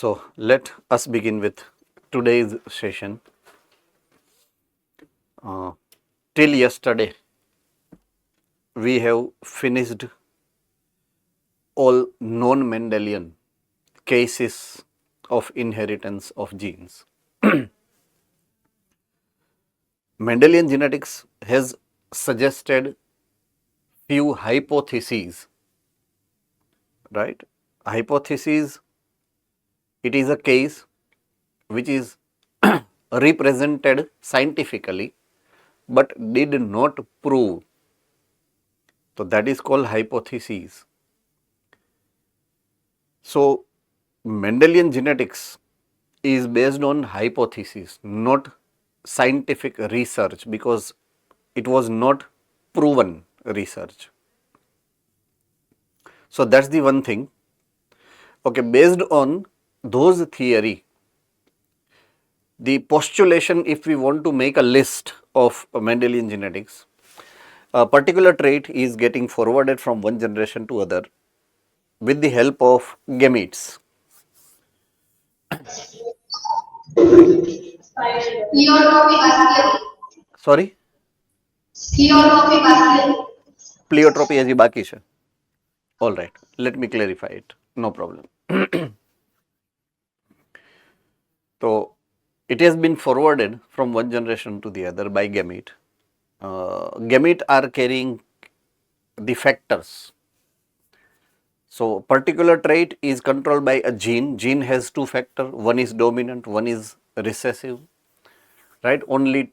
So let us begin with today's session. Till yesterday, we have finished all non-Mendelian cases of inheritance of genes. Mendelian genetics has suggested few hypotheses, right? Hypothesis, it is a case which is represented scientifically but did not prove. So that is called hypothesis. So Mendelian genetics is based on hypothesis, not scientific research, because it was not proven research. So that's the one thing. Okay, based on those theory, the postulation, if we want to make a list of Mendelian genetics, a particular trait is getting forwarded from one generation to other with the help of gametes. Sorry? Pleiotropy હજી બાકી છે. All right, let me clarify it. No problem. So it has been forwarded from one generation to the other by gamete. Gamete are carrying the factors. So particular trait is controlled by a gene. Gene has two factors. One is dominant, one is recessive. Right? Only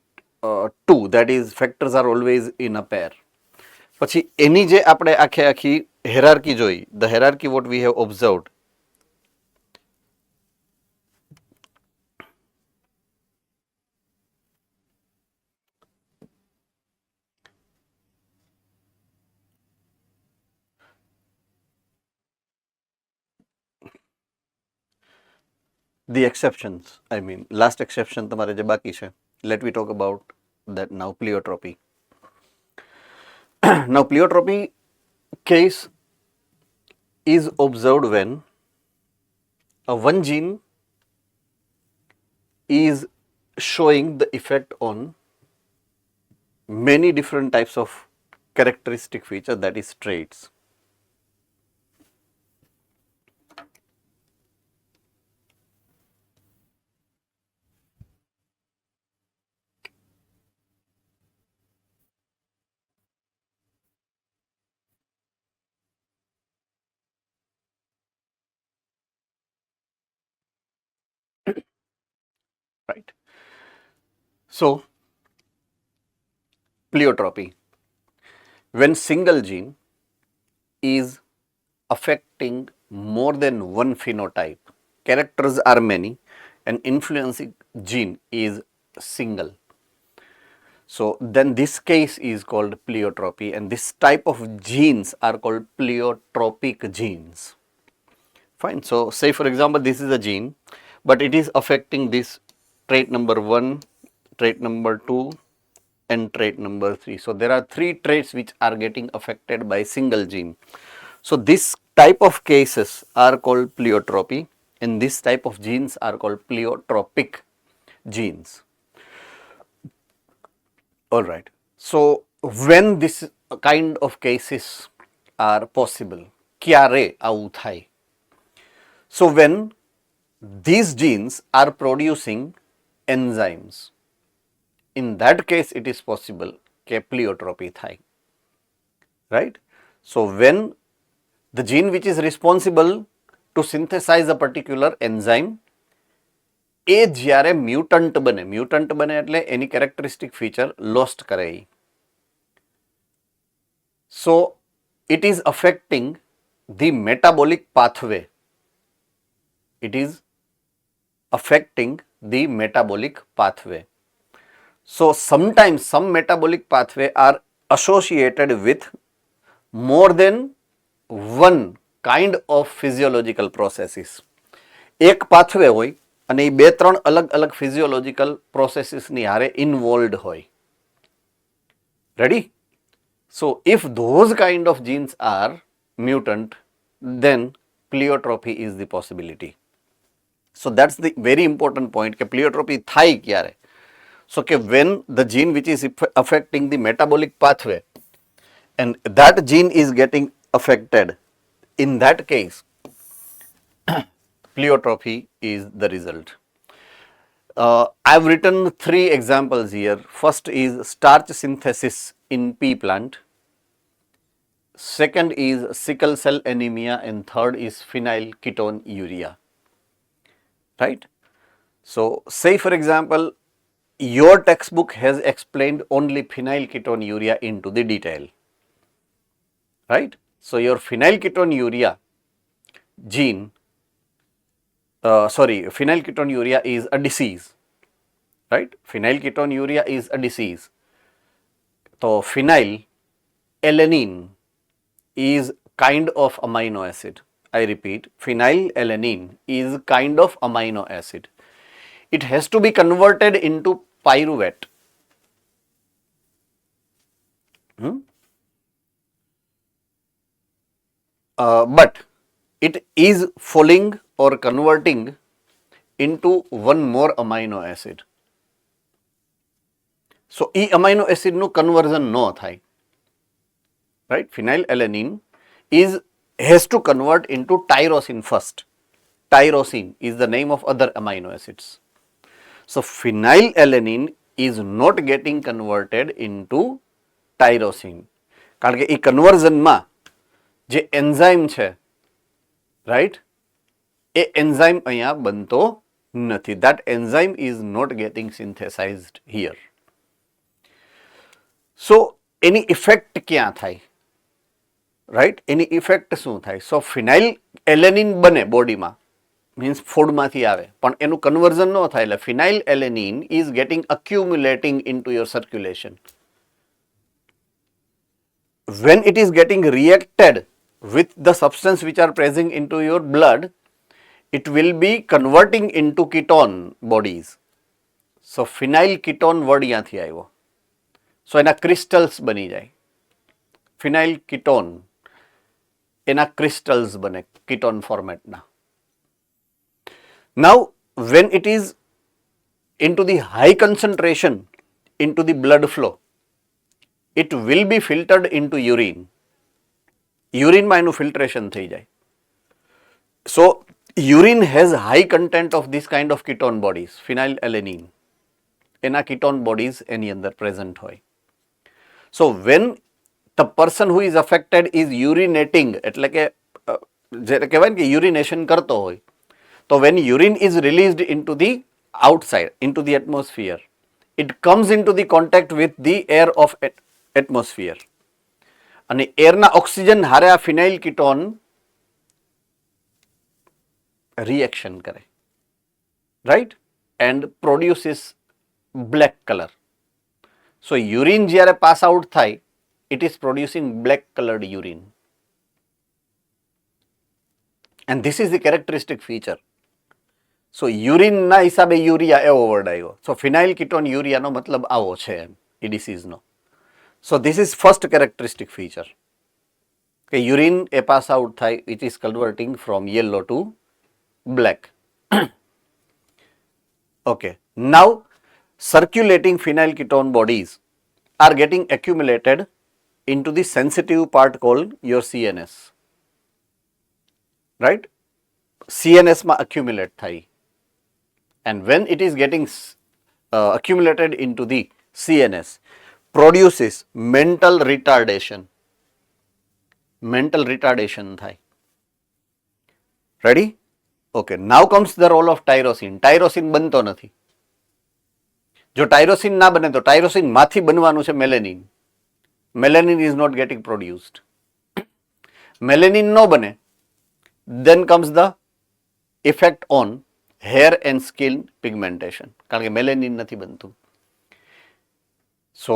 two. That is, factors are always in a pair. પછી એની જે આપણે આખી hierarchy જોઈ, the hierarchy what we have observed. The exceptions, I mean, last exception તમારે જે બાકી છે. Let me talk about that now, pleiotropy. Now, pleiotropy case is observed when one gene is showing the effect on many different types of characteristic feature, that is traits. Right. So, pleiotropy, when single gene is affecting more than one phenotype, characters are many and influencing gene is single. So then this case is called pleiotropy, and this type of genes are called pleiotropic genes. Fine. So say for example, this is a gene, but it is affecting this trait number 1, trait number 2 and trait number 3. So there are 3 traits which are getting affected by single gene. So this type of cases are called pleiotropy, and this type of genes are called pleiotropic genes. All right. So when this kind of cases are possible, ક્યારે આવું થાય? So when these genes are producing enzymes, in that case it is possible કે pleiotropy થાય. Right? So when the gene which is responsible to synthesize a particular enzyme, એ જ્યારે mutant બને એટલે એની characteristic feature lost કરે. So it is affecting the metabolic pathway. It is affecting the metabolic pathway. So sometimes some metabolic pathway are associated with more than one kind of physiological processes. એક pathway હોય અને એ 2-3 અલગ physiological processes ની હારે involved હોય. Ready? So if those kind of genes are mutant, then pleiotropy is the possibility. So that's the very important point કે pleiotropy થાય ક્યારે. So કે when the gene which is affecting the metabolic pathway and that gene is getting affected, in that case pleiotropy is the result. I've written 3 examples here. First is starch synthesis in pea plant. Second is sickle cell anemia, and third is phenylketonuria. Right? So, say for example, your textbook has explained only phenylketonuria into the detail. Right? So, your phenylketonuria gene, phenylketonuria is a disease. Right? Phenylketonuria is a disease. So, phenylalanine is kind of amino acid. I repeat, phenylalanine is kind of amino acid. It has to be converted into pyruvate. But it is falling or converting into one more amino acid. So, e amino acid no conversion no થાય. Right? Phenylalanine has to convert into tyrosine first. Tyrosine is the name of other amino acids. So, phenylalanine is not getting converted into tyrosine. કારણ કે એ કન્વર્ઝનમાં જે enzyme છે, right, એ enzyme અહીંયા બનતો નથી. That enzyme is not getting synthesized here. So, any effect ક્યાં થાય? Right, એની effect શું થાય? સો ફિનાઇલએલેનિન બને બોડીમાં, મીન્સ ફૂડમાંથી આવે, પણ એનું કન્વર્ઝન ન થાય, એટલે phenylalanine is getting accumulating into your circulation. When it is getting reacted with the substance which are present into your blood, it will be converting into ketone bodies. So phenylketone word yathi આવ્યો. So એના crystals બની જાય. phenylketone એના crystals બને ketone format ના. Now when it is into the high concentration into the blood flow, it will be filtered into urine. Urine માં એનું filtration થઈ જાય. So urine has high content of this kind of ketone bodies, phenylalanine. એના ketone bodies એની અંદર present હોય. So when the person who is affected is urinating, એટલે કે જે કહેવાય ને કે urination કરતો હોય, તો when urine is released into the outside, into the atmosphere, it comes into the contact with the air of atmosphere. અને એરના ઓક્સિજન હારે આ ફિનાઇલ કીટોન reaction કરે, right, and produces black color. So urine જ્યારે pass out થાય, it is producing black colored urine, and this is the characteristic feature. So urine ના હિસાબે urea એવો word આવ્યો. So phenylketonuria નો મતલબ આવો છે એ ડિસીઝ નો. So this is first characteristic feature. કે urine એ pass out થાય, it is converting from yellow to black. Okay. Now circulating phenylketone bodies are getting accumulated into the sensitive part called your CNS. Right? CNS માં accumulate થાય. And when it is getting accumulated into the CNS, produces mental retardation. Mental retardation થાય. Ready? Okay. Now comes the role of tyrosine. Tyrosine બનતો નથી. જો tyrosine ના બને તો tyrosine માંથી બનવાનું છે melanin. Melanin is not getting produced. Melanin no બને, then comes the effect on hair and skin pigmentation. કારણ કે melanin નથી બનતું. So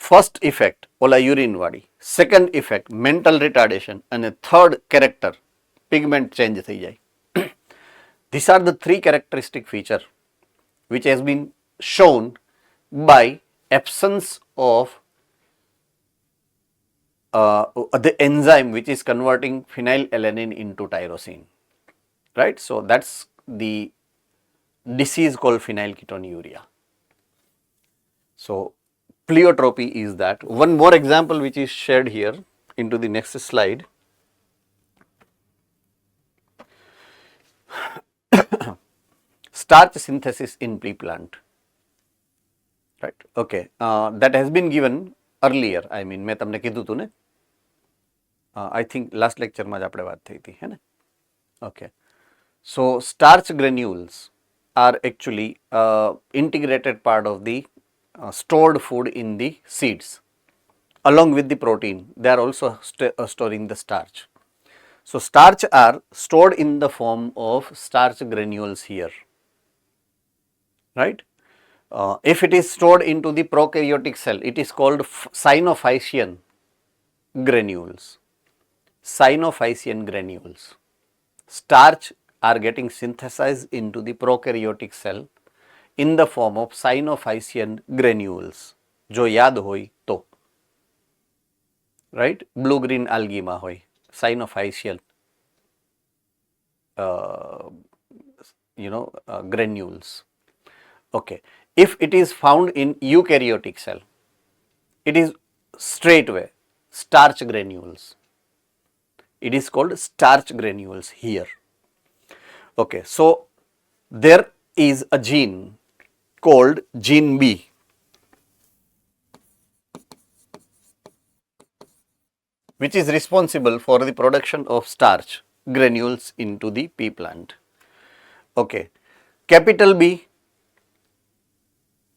first effect ઓલા urine વાળી, second effect mental retardation, and a third character pigment change થઈ જાય. These are the 3 characteristic feature which has been shown by absence of the enzyme which is converting phenylalanine into tyrosine. Right? So that's the disease called phenylketonuria. So pleiotropy is that. One more example which is shared here into the next slide. Starch synthesis in pea plant. Right. Okay. That has been given earlier. I mean, મેં તમને કીધું હતું ને. I think last lecture માં જ આપણે વાત થઈ હતી, હે ને? Okay. So starch granules are actually integrated part of the stored food in the seeds. Along with the protein, they are also storing the starch. So starch are stored in the form of starch granules here, right? If it is stored into the prokaryotic cell, it is called cyanophycean granules. Cyanophycean granules. Starch are getting synthesized into the prokaryotic cell in the form of cyanophycean granules. જો યાદ હોય તો, right? Blue green algae માં હોય cyanophycean granules. Okay. If it is found in eukaryotic cell, it is straightway starch granules. It is called starch granules here. Okay, so there is a gene called gene B, which is responsible for the production of starch granules into the pea plant. Okay, capital B,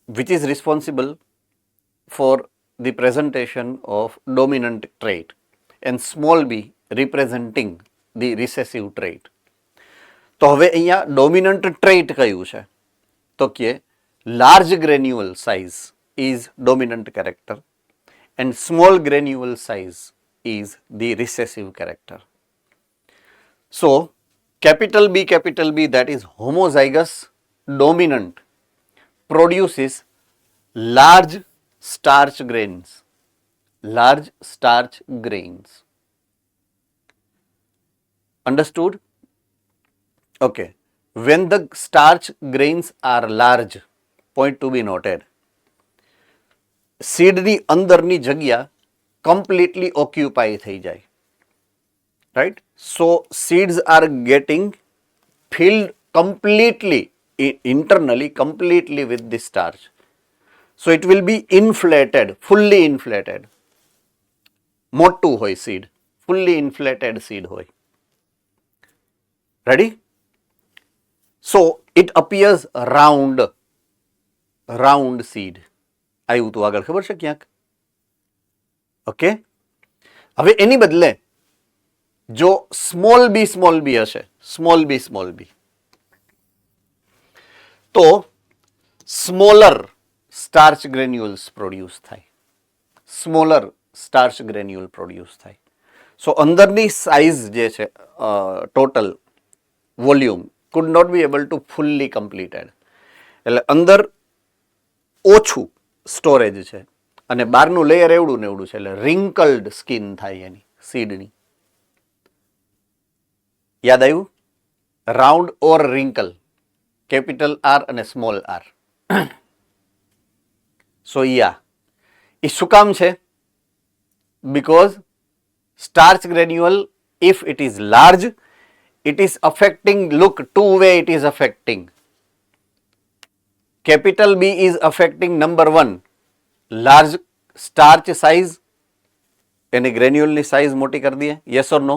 which is responsible for the presentation of dominant trait, and small b representing the recessive trait. તો હવે અહીંયા dominant trait કયું છે? તો કે large granule size is dominant character and small granule size is the recessive character. So capital B, that is homozygous dominant, produces large starch grains. Large starch grains. Understood? Okay. When the starch grains are large, point to be noted, seed ની અંદરની જગ્યા completely occupy થઈ જાય. Right? So seeds are getting filled completely internally, completely with the starch. So it will be inflated, fully inflated. મોટું હોય seed, fully inflated seed હોય. Ready? So it appears round seed. આવ્યું તો આગળ ખબર છે ક્યાંક? ઓકે, હવે એની બદલે જો સ્મોલ બી હશે, સ્મોલ બી, તો સ્મોલર સ્ટાર્ચ ગ્રેન્યુલ્સ પ્રોડ્યુસ થાય. સ્મોલર સ્ટાર્ચ ગ્રેન્યુલ પ્રોડ્યુસ થાય. સો અંદરની સાઇઝ જે છે total volume could not be able to fully completed. એટલે અંદર ઓછું સ્ટોરેજ છે અને બહારનું લેયર એવડું ને એવડું છે, એટલે રિંકલ્ડ સ્કિન થાય એની સીડની. યાદ આવ્યું? રાઉન્ડ ઓર રિંકલ, કેપિટલ આર અને સ્મોલ આર. સો એ શું કામ છે? Because starch granule, if it is large, it is affecting, look, two way it is affecting. Capital B is affecting number one, large starch size, any granule ni size moti kar diye, yes or no?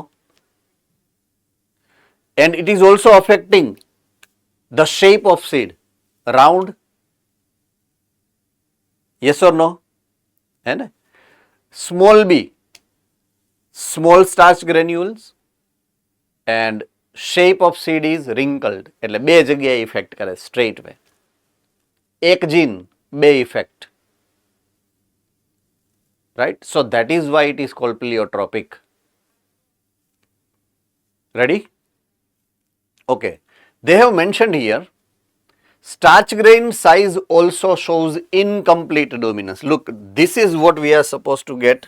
And it is also affecting the shape of seed, round, yes or no? है ना? Small b, small starch granules, and shape of seed is wrinkled. એટલે બે જગ્યાએ effect કરે straight way. એક જીન બે effect. Right? So that is why it is called pleiotropic. Ready? Okay. They have mentioned here, starch grain size also shows incomplete dominance. Look, this is what we are supposed to get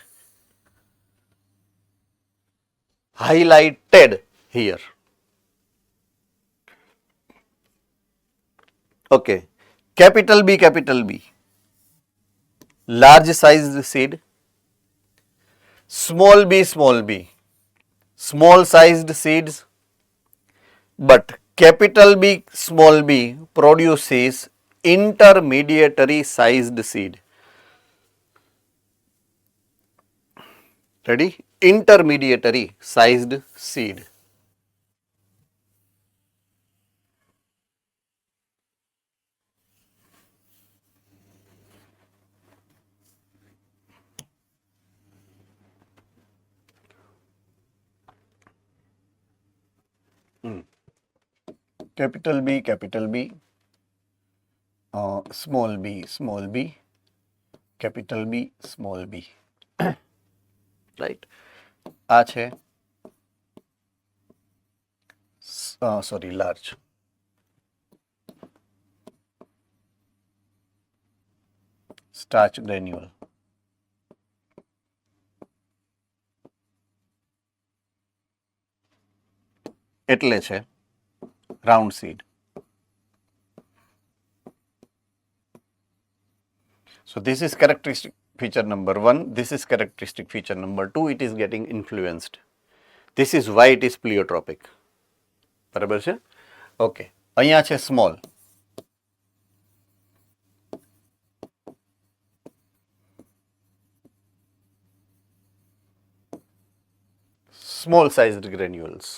highlighted here. Okay. Capital B, large sized seed. Small b, small sized seeds. But capital B, small b produces intermediary sized seed. Ready? Intermediary sized seed. Capital B, small b, capital B, small b. Right? આ છે sorry large. Starch granule. એટલે છે round seed. So this is characteristic feature number 1. This is characteristic feature number 2. It is getting influenced. This is why it is pleiotropic. બરાબર છે? Okay. અહીંયા છે small. Small sized granules.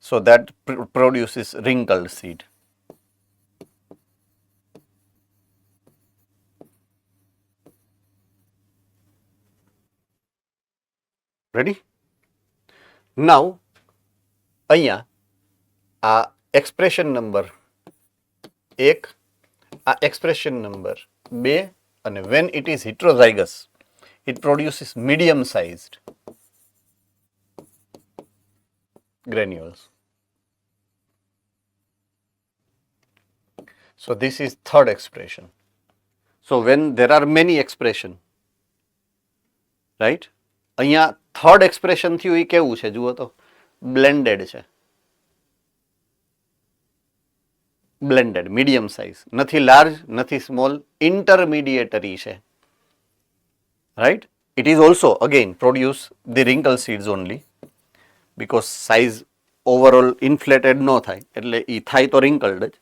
So that produces wrinkled seed. Ready? Now, અહીંયા આ expression number 1, આ expression number 2 અને when it is heterozygous, it produces medium sized granules. So this is third expression. So when there are many expression, right? અહીંયા third expression થયું એ કેવું છે જુઓ તો બ્લેન્ડેડ છે. બ્લેન્ડેડ મીડિયમ સાઇઝ, નથી લાર્જ નથી સ્મોલ, ઇન્ટરમીડિયેટરી છે. Right? It is also again produce the Rinkal seeds only because size overall inflated ન થાય એટલે એ થાય તો રિંકલ્ડ જ.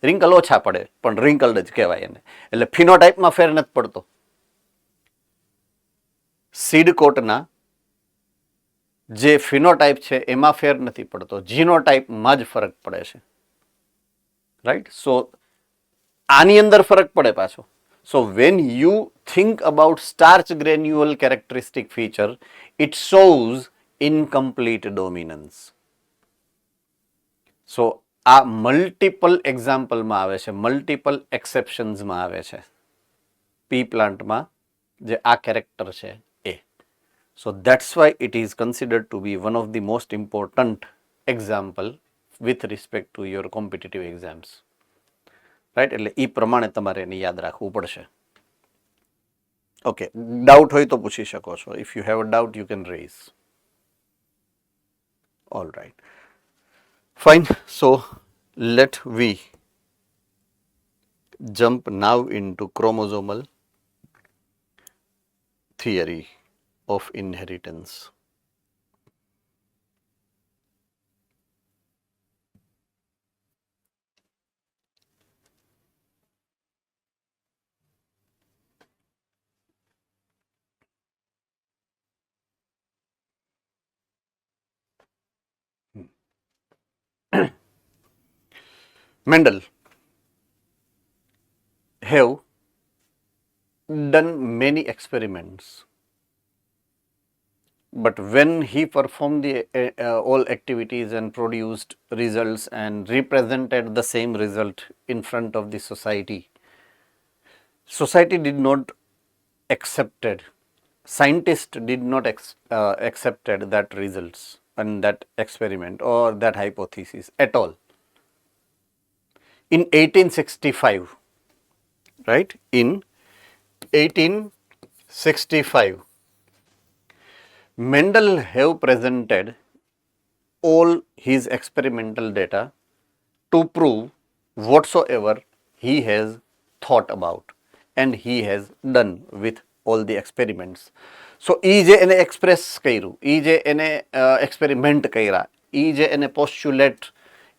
રિંકલ ઓછા પડે પણ રિંકલ્ડ જ કહેવાય એને. એટલે ફિનોટાઇપમાં ફેર નથી પડતો. સીડ કોટના જે ફિનોટાઇપ છે એમાં ફેર નથી પડતો, જીનોટાઇપમાં જ ફરક પડે છે. રાઈટ? સો આની અંદર ફરક પડે પાછો. So when you think about starch granule characteristic feature, it shows incomplete dominance. So આ મલ્ટિપલ એક્ઝામ્પલમાં આવે છે, મલ્ટિપલ એક્સેપ્શન્સમાં આવે છે પી પ્લાન્ટમાં જે આ કેરેક્ટર છે એ. So that's why it is considered to be one of the most important example with respect to your competitive exams. Right? એટલે એ પ્રમાણે તમારે એને યાદ રાખવું પડશે. ઓકે, ડાઉટ હોય તો પૂછી શકો છો. If you have a doubt, you can raise. All right. Fine. So let we jump now into chromosomal theory of inheritance. Mendel have done many experiments, but when he performed the all activities and produced results and represented the same result in front of the society, society did not accepted, scientists did not accepted that results and that experiment or that hypothesis at all. In 1865, right? In 1865, Mendel have presented all his experimental data to prove whatsoever he has thought about and he has done with all the experiments. So એ જે એને express કર્યું, એ જે એને experiment કર્યા, એ જે એને postulate,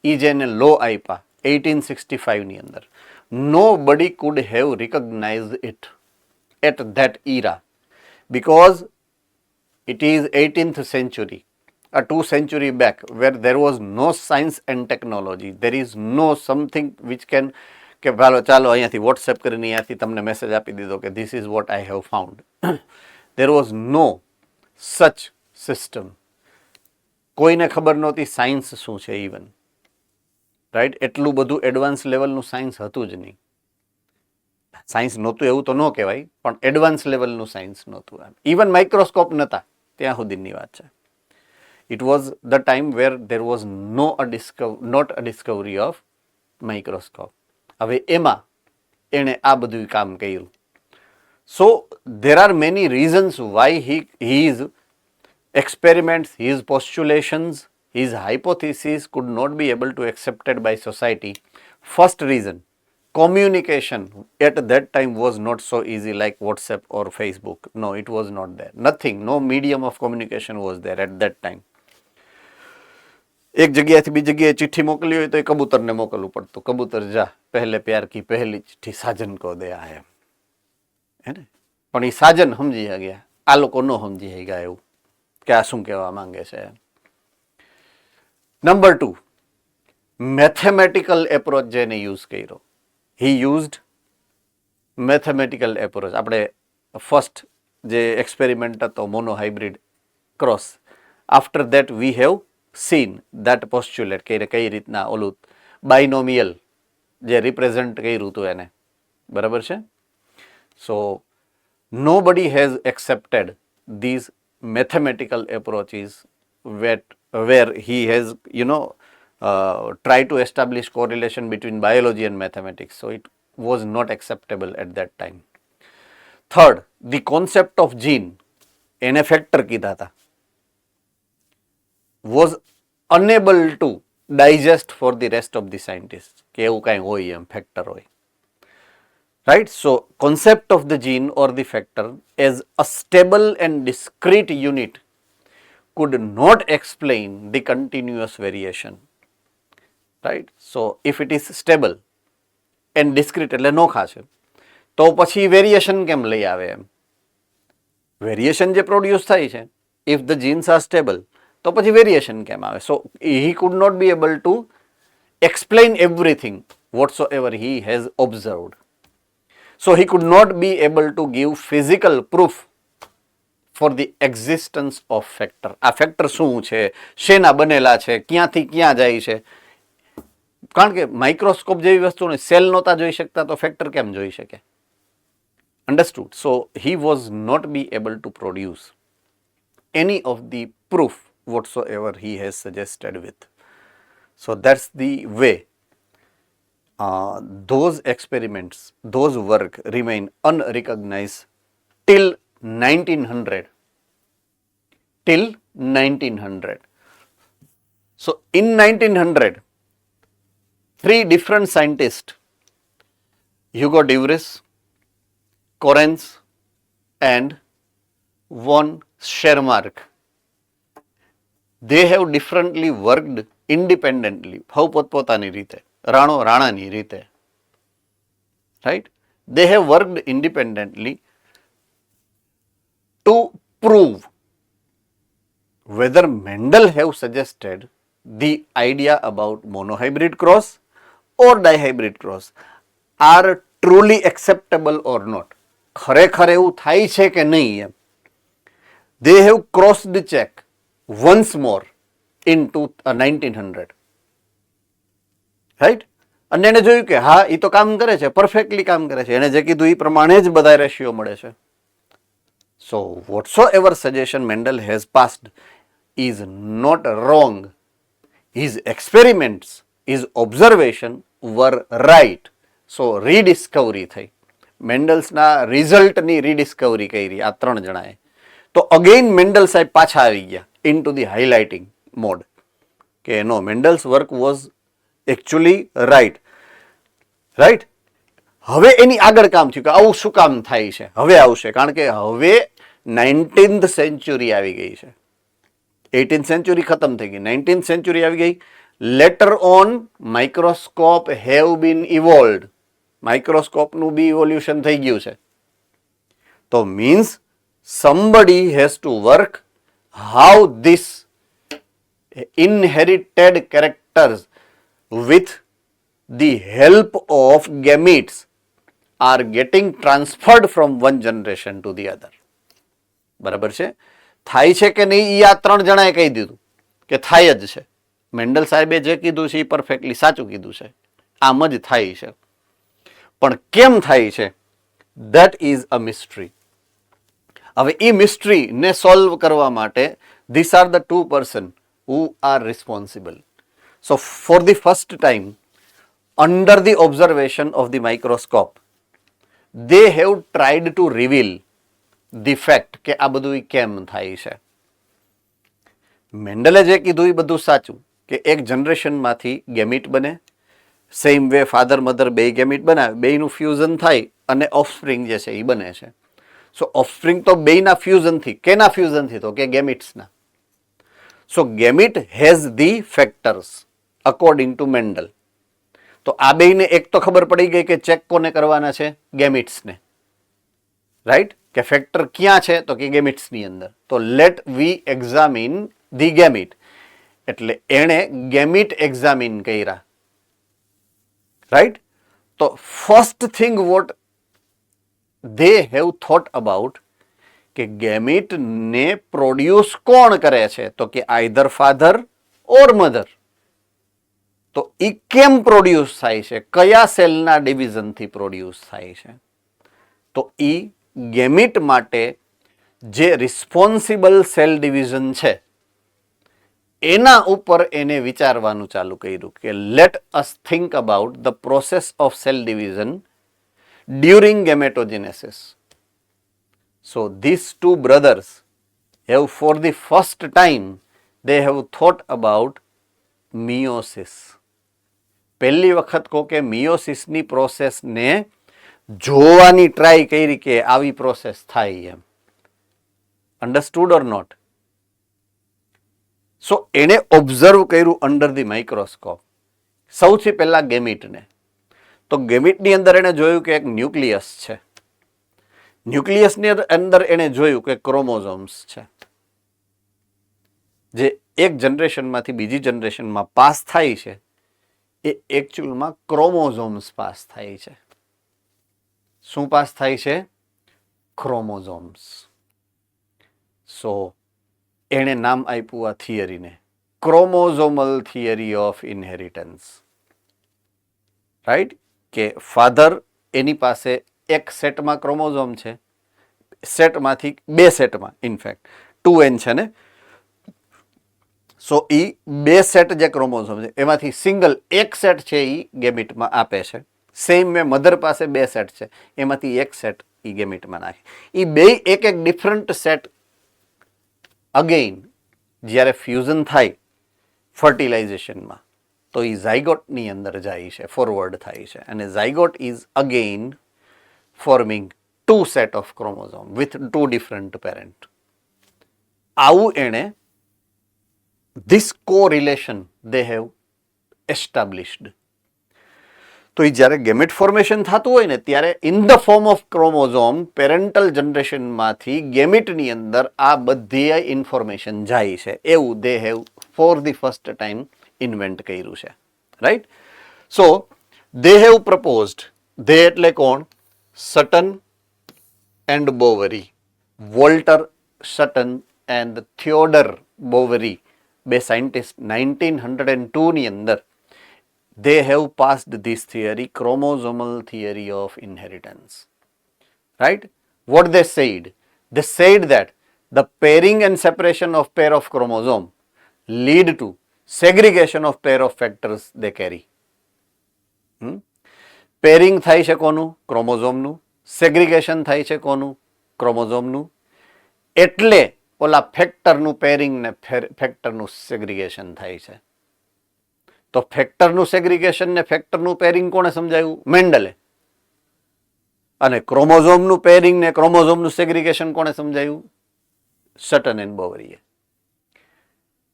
એ જે એને લો આપ્યા 1865ની અંદર, nobody could have recognized it at that era because it is 18th century, a 2 century back, where there was no science and technology. There is no something which can કે ચાલો અહીંયાથી વોટ્સએપ કરીને અહીંયાથી તમને મેસેજ આપી દીધો કે this is what I have found. There was no such system. કોઈને ખબર નહોતી સાયન્સ શું છે ઇવન, રાઈટ? એટલું બધું એડવાન્સ લેવલનું સાયન્સ હતું જ નહીં. સાયન્સ નહોતું એવું તો ન કહેવાય, પણ એડવાન્સ લેવલનું સાયન્સ નહોતું. ઇવન માઇક્રોસ્કોપ નહોતા ત્યાં સુધીની વાત છે. It was the time where there was not a discovery of microscope. હવે એમાં એણે આ બધું કામ કર્યું. So there are many reasons why his experiments, his postulations, his hypothesis could not be able to accepted by society. First reason, communication at that time was not so easy like WhatsApp or Facebook. No, it was not there. Nothing, no medium of communication was there at that time. એક જગ્યાથી બીજી જગ્યાએ ચિઠ્ઠી મોકલી હોય તો એ કબૂતરને મોકલવું પડતું. કબૂતર જા, પહેલે પ્યાર કી પહેલી ચિઠ્ઠી સાજન કો દે આયા, હે ને? પણ એ સાજન સમજી ગયા, આ લોકો ન સમજી ગયા એવું કે આ શું કહેવા માંગે છે. નંબર 2, મેથેમેટિકલ એપ્રોચ જેને યુઝ કર્યો. He used mathematical approach. આપણે ફર્સ્ટ જે એક્સપેરિમેન્ટ હતો monohybrid cross, after that we have seen that postulate કે કઈ રીતના ઓલું બાયનોમિયલ જે રિપ્રેઝન્ટ કર્યું હતું એને, બરાબર છે? સો nobody has accepted these mathematical approaches where he has tried to establish correlation between biology and mathematics. So it was not acceptable at that time. Third, the concept of gene, એને factor કીધા હતા, was unable to digest for the rest of the scientists કે એવું કાંઈ હોય એમ factor હોય, right? So concept of the gene or the factor as a stable and discrete unit could not explain the continuous variation, right? So if it is stable and discrete એટલે નોખા છે, તો પછી વેરિએશન કેમ લઈ આવે એમ? Variation જે produce થાય છે, if the genes are stable, તો પછી વેરિએશન કેમ આવે? સો he could not be able to explain everything whatsoever he has observed. So he could not be able to give physical proof for the existence of factor. આ factor શું છે, શેના બનેલા છે, ક્યાંથી ક્યાં જાય છે? કારણ કે માઇક્રોસ્કોપ જેવી વસ્તુને સેલ નહોતા જોઈ શકતા, તો ફેક્ટર કેમ જોઈ શકે? Understood? So he was not be able to produce any of the proof whatsoever he has suggested with. So that's the way those experiments, those work remain unrecognized till 1900. Till 1900. So in 1900, 3 different scientists, Hugo de Vries, Correns and von Schermark, they have differently worked independently, સૌ પોતપોતાની રીતે, રાણો રાણાની રીતે, right? They have worked independently to prove whether Mendel have suggested the idea about monohybrid cross or dihybrid cross are truly acceptable or not. ખરેખર એવું થાય છે કે નહીં એમ. They have crossed the check once more in 1900, right? અને એને જોયું કે હા એ તો કામ કરે છે, પરફેક્ટલી કામ કરે છે, એને જે કીધું એ પ્રમાણે જ બધા રેશિયો મળે છે. So whatsoever suggestion Mendel has passed is not wrong. His experiments, his observation were right. So rediscovery થઈ, મેન્ડલ્સના રિઝલ્ટની રીડિસ્કવરી કરી આ 3 જણાએ. તો અગેન મેન્ડલ સાહેબ પાછા આવી ગયા into the highlighting mode કે no, Mendel's work was actually right. હવે એની આગળ કામ થયું કે આવું શું કામ થાય છે, હવે આવશે, કારણ કે હવે 19th સેન્ચુરી આવી ગઈ છે. 18th સેન્ચુરી ખતમ થઈ ગઈ, 19th સેન્ચુરી આવી ગઈ. Later on microscope have been evolved, માઇક્રોસ્કોપનું બી ઇવોલ્યુશન થઈ ગયું છે. તો means somebody has to work how this inherited characters with the help of gametes are getting transferred from one generation to the other. બરાબર છે? થાય છે કે નહીં એ આ 3 જણાએ કહી દીધું કે થાય જ છે. મેન્ડલ સાહેબે જે કીધું છે એ પરફેક્ટલી સાચું કીધું છે, આમ જ થાય છે. પણ કેમ થાય છે, that is a mystery. હવે એ મિસ્ટ્રીને સોલ્વ કરવા માટે these are the 2 person who are responsible. So for the first time under the observation of the microscope they have tried to reveal the fact કે આ બધું કેમ થાય છે. મેન્ડલે જે કીધું એ બધું સાચું કે એક જનરેશનમાંથી ગેમિટ બને, સેમ વે ફાધર મધર બે ગેમિટ બનાવે, બેયનું ફ્યુઝન થાય અને ઓફસ્પ્રિંગ જે છે એ બને છે. સો ઓફસ્પ્રિંગ તો બેયના ફ્યુઝનથી, કેના ફ્યુઝનથી, તો કે ગેમિટ્સના. So gamete has the factors according to Mendel. તો આ બેયને એક તો ખબર પડી ગઈ કે ચેક કોને કરવાના છે, ગેમિટ્સને, રાઈટ, કે ફેક્ટર ક્યાં છે, તો કે ગેમિટ્સની અંદર. તો let we examine the gamete, એટલે એણે ગેમિટ એક્ઝામિન કર્યા, રાઈટ. તો first thing what they have thought about કે ગેમિટને પ્રોડ્યુસ કોણ કરે છે, તો કે આઈધર ફાધર ઓર મધર. તો એ કેમ પ્રોડ્યુસ થાય છે, કયા સેલના ડિવિઝનથી પ્રોડ્યુસ થાય છે. તો એ ગેમિટ માટે જે રિસ્પોન્સિબલ સેલ ડિવિઝન છે એના ઉપર એને વિચારવાનું ચાલુ કર્યું કે let us think about the process of cell division during gametogenesis. So these 2 brothers have for the first time they have thought about meiosis. પહેલી વખત કહો કે મિયોસિસની પ્રોસેસને જોવાની ટ્રાય કરી કે આવી પ્રોસેસ થાય એમ. Understood or not? સો એણે ઓબ્ઝર્વ કર્યું અંડર ધી માઇક્રોસ્કોપ. સૌથી પહેલા ગેમિટને. તો ગેમિટની અંદર એણે જોયું કે એક ન્યુક્લિયસ છે, ન્યુક્લિયસની અંદર એણે જોયું કે ક્રોમોઝોમ્સ છે, જે એક જનરેશનમાંથી બીજી જનરેશનમાં પાસ થાય છે એ એકચ્યુઅલમાં ક્રોમોઝોમ્સ પાસ થાય છે. શું પાસ થાય છે? ક્રોમોઝોમ્સ. સો એણે નામ આપ્યું આ થિયરીને ક્રોમોઝોમલ થિયરી ઓફ ઇનહેરિટન્સ, રાઈટ. કે ફાધર એની પાસે એક સેટમાં ક્રોમોઝોમ છે, સેટમાંથી 2 સેટમાં, ઇનફેક્ટ 2n છે ને, સો એ 2 સેટ જે ક્રોમોઝોમ છે એમાંથી સિંગલ એક સેટ છે એ ગેમિટમાં આપે છે. સેમ મે મધર પાસે 2 સેટ છે, એમાંથી એક સેટ એ ગેમિટમાં નાખે. એ બે એક ડિફરન્ટ સેટ અગેઇન જ્યારે ફ્યુઝન થાય ફર્ટિલાઇઝેશનમાં તો એ ઝાયગોટની અંદર જાય છે, ફોરવર્ડ થાય છે, અને zygote is again forming 2 set of chromosome with 2 different parent. આવું એણે this correlation they have established. તો એ જ્યારે ગેમેટ ફોર્મેશન થતું હોય ને ત્યારે in the form of chromosome parental જનરેશનમાંથી ગેમિટની અંદર આ બધી ઇન્ફોર્મેશન જાય છે. એવું they have for the first time invent કર્યું છે, right. So they have proposed, they એટલે કોણ? Sutton and Boveri, Walter Sutton and થિયોડર બોવરી, બે સાયન્ટિસ્ટ 1902 ની અંદર they have passed this theory, chromosomal theory of inheritance, right. What they said? They said that the pairing and separation of pair of chromosome lead to segregation of pair of factors they carry. Pairing થાય છે કોનું? ક્રોમોઝોમનું. Segregation થાય છે કોનું? ક્રોમોઝોમનું. એટલે ઓલા ફેક્ટરનું pairing ને ફેક્ટરનું segregation થાય છે. તો ફેક્ટરનું સેગ્રીગેશન ને ફેક્ટરનું પેરિંગ કોણે સમજાવ્યું? મેન્ડલે. અને ક્રોમોઝોમનું પેરિંગ ને ક્રોમોઝોમનું સેગ્રીગેશન કોણે સમજાયું? સટન એન્ડ બોવરીએ.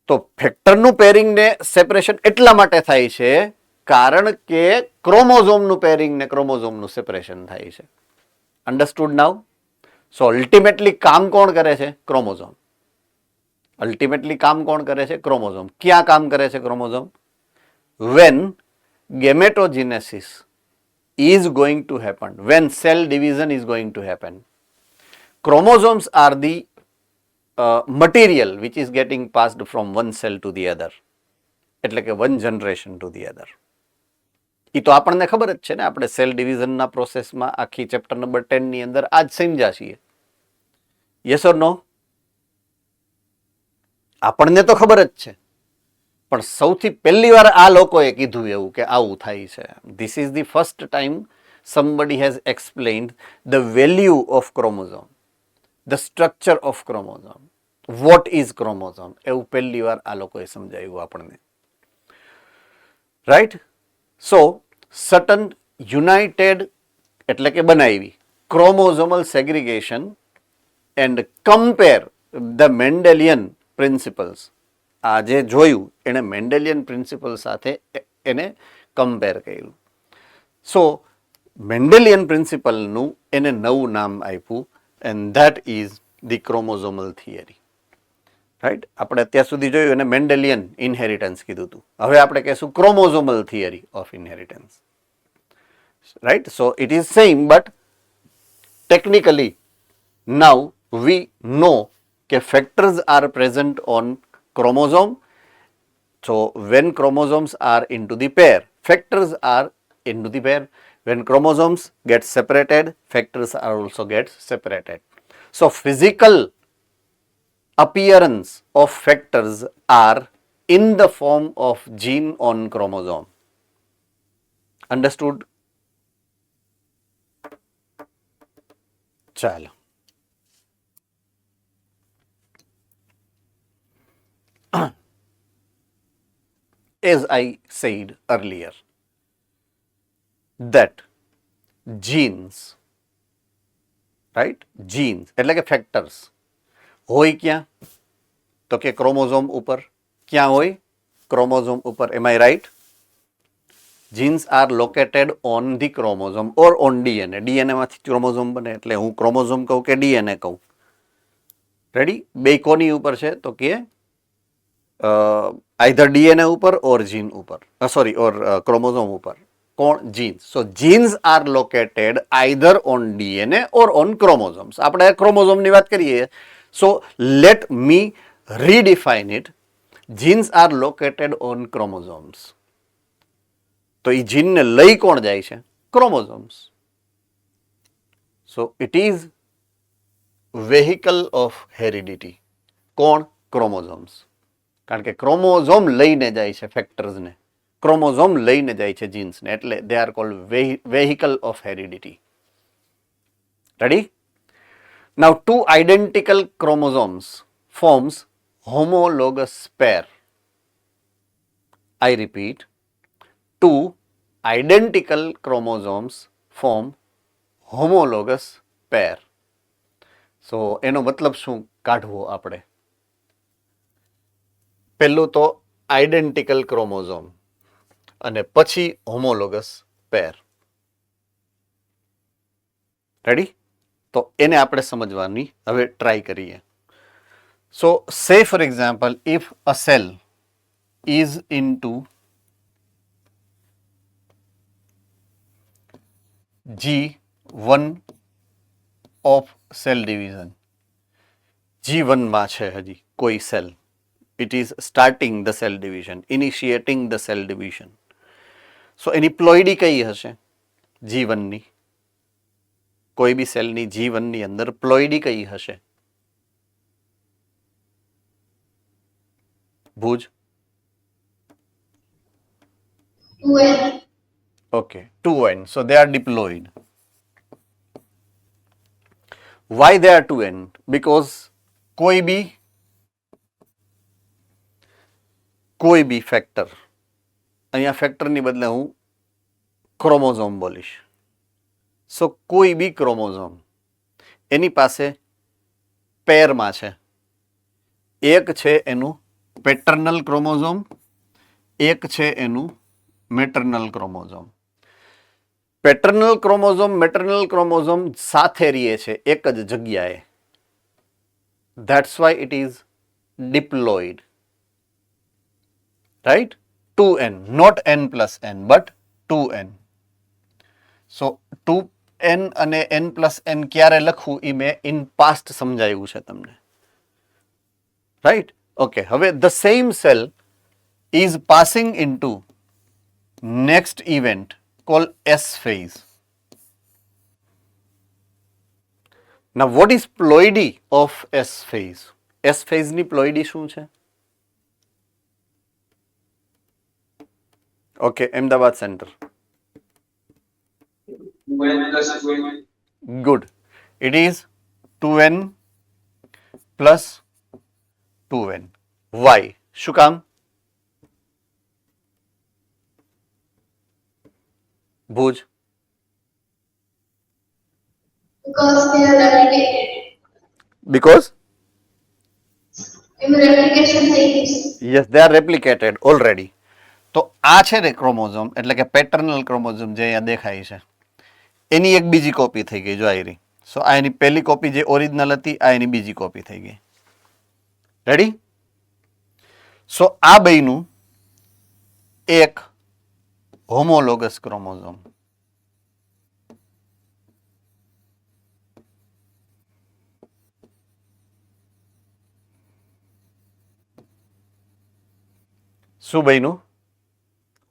તો ફેક્ટરનું પેરિંગ ને સેપરેશન એટલા માટે થાય છે કારણ કે ક્રોમોઝોમનું પેરિંગ ને ક્રોમોઝોમનું સેપરેશન થાય છે. અન્ડરસ્ટુડ નાઉ? સો અલ્ટિમેટલી કામ કોણ કરે છે? ક્રોમોઝોમ. અલ્ટિમેટલી કામ કોણ કરે છે? ક્રોમોઝોમ. ક્યાં કામ કરે છે chromosome? When gametogenesis is going to happen, when cell division is going to happen, chromosomes are the material which is getting passed from one cell to the other, એટલે કે one generation to the other. એ તો આપણને ખબર જ છે ને, આપણે cell ડિવિઝનના પ્રોસેસમાં આખી ચેપ્ટર નંબર 10 ની અંદર આ જ સમજ્યા છીએ. યસ ઓર નો? આપણને તો ખબર જ છે, પણ સૌથી પહેલી વાર આ લોકોએ કીધું એવું કે આવું થાય છે. This is the first time somebody has explained the value of chromosome, the structure of chromosome, what is chromosome, એવું પહેલી વાર આ લોકોએ સમજાવ્યું આપણને. રાઈટ? સો સટન યુનાઇટેડ એટલે કે બનાવી chromosomal segregation and compare the Mendelian principles. આ જે જોયું એને મેન્ડેલિયન પ્રિન્સિપલ સાથે એને કમ્પેર કર્યું. સો મેન્ડેલિયન પ્રિન્સિપલનું એને નવું નામ આપ્યું and that is the chromosomal theory. Right? આપણે અત્યાર સુધી જોયું એને મેન્ડેલિયન ઇનહેરિટન્સ કીધું હતું. હવે આપણે કહીશું chromosomal theory of inheritance. Right? So it is same but technically now we know કે factors are present on chromosome. So when chromosomes are into the pair, factors are into the pair. When chromosomes get separated, factors are also get separated. So physical appearance of factors are in the form of gene on chromosome. Understood? ચાલો. As I said earlier, that genes, right? Genes એટલે કે factors હોય ક્યાં? તો કે chromosome ઉપર. ક્યાં હોય? ક્રોમોઝોમ ઉપર. Am I right? Genes are located on the chromosome or on DNA. DNA માંથી ક્રોમોઝોમ બને એટલે હું ક્રોમોઝોમ કહું કે DNA કહું? રેડી? બે કોની ઉપર છે? તો કે either DNA ઉપર or gene ઉપર, sorry, or chromosome ઉપર. કોણ? genes. So genes are located either on DNA or on chromosomes. આપણે chromosome ની વાત કરીએ. So let me redefine it. Genes are located on chromosomes. તો એ જીનને લઈ કોણ જાય છે? Chromosomes. So it is vehicle of heredity. કોણ? ક્રોમોઝોમ્સ. કારણ કે ક્રોમોઝોમ લઈને જાય છે ફેક્ટર્સને, ક્રોમોઝોમ લઈને જાય છે જીન્સને, એટલે they are called vehicle of heredity. Ready? Now two identical chromosomes forms homologous pair. I repeat, two identical chromosomes form homologous pair. So એનો મતલબ શું કાઢવો આપણે? પહેલું તો આઇડેન્ટિકલ ક્રોમોઝોમ અને પછી હોમોલોગસ પેર. રેડી? તો એને આપણે સમજવાની હવે ટ્રાય કરીએ. સો સે for example, if a cell is into G1 of cell division, G1 માં છે હજી કોઈ cell. It is starting the cell division, initiating the cell division. So એની પ્લોઇડી કઈ હશે? G1 ની. કોઈ બી સેલની G1 ની અંદર પ્લોઇડી કઈ હશે? Bhuj? 2n. Okay, 2n. So they are diploid. Why they are 2n? Because કોઈ બી ફેક્ટર, અહીંયા ફેક્ટરની બદલે હું ક્રોમોઝોમ બોલીશ. સો કોઈ બી ક્રોમોઝોમ એની પાસે પેરમાં છે. એક છે એનું પેટર્નલ ક્રોમોઝોમ, એક છે એનું maternal chromosome. Paternal chromosome maternal chromosome સાથે રહે છે એક જ જગ્યાએ. That's why it is diploid. Right? 2n, not n plus n, but 2n. So 2n અને n plus n ક્યારે લખવું એ મેં ઇન પાસ્ટ સમજાવ્યું છે તમને. રાઈટ? ઓકે, હવે the same cell is passing into next event called S phase. Now what is ploidy of S phase? S phase ની ploidy શું છે? Okay, Ahmedabad centre. 2n plus 2n. Good. It is 2n plus 2n. Why? શું કામ? Bhuj. Because they are replicated. Because એનું replication થઈ ગયું છે. yes, they are replicated already. તો આ છે ને ક્રોમોઝોમ એટલે કે પેટર્નલ ક્રોમોઝોમ જે અહીંયા દેખાય છે એની એક બીજી કોપી થઈ ગઈ જો આયરી. સો આ એની પહેલી કોપી જે ઓરિજિનલ હતી આ એની બીજી કોપી થઈ ગઈ. રેડી? સો આ બેયનું એક હોમોલોગસ ક્રોમોઝોમ. શું બેયનું?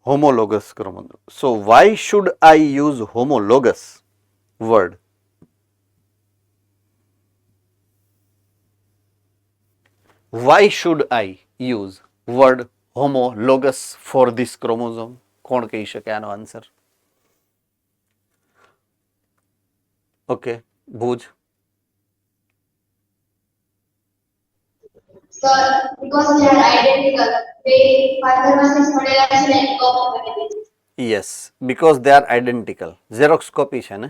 homologous chromosome. So why should I use homologous word? Why should I use word homologous for this chromosome? કોણ કહી શકે આનો answer? Okay, Bhuj. Sir, because they are identical. They father versus મળેલા છે ને copy કરી દીધી. Yes, because they are identical. Xerox copy છે ને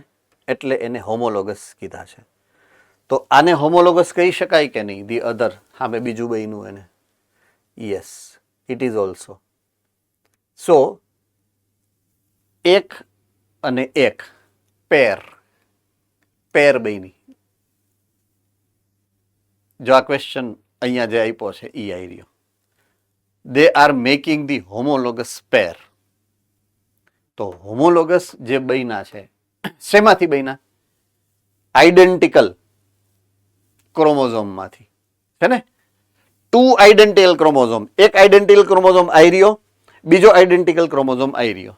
એટલે એને હોમોલોગસ કીધા છે. તો આને હોમોલોગસ કહી શકાય કે નહીં? ધી અધર, હા મેં બીજું બન્યું એને. Yes, it is also. So એક અને એક પેર બની. જો આ ક્વેશ્ચન અહીંયા જે આપ્યો છે એ આવી રહ્યો. They are making the homologous pair. તો હોમોલોગસ જે બન્યા છે શેમાંથી બન્યા? આઈડેન્ટિકલ ક્રોમોઝોમમાંથી છે ને. ટુ આઈડેન્ટિકલ ક્રોમોઝોમ, એક આઈડેન્ટિકલ ક્રોમોઝોમ આવી રહ્યો, બીજો આઈડેન્ટિકલ ક્રોમોઝોમ આવી રહ્યો.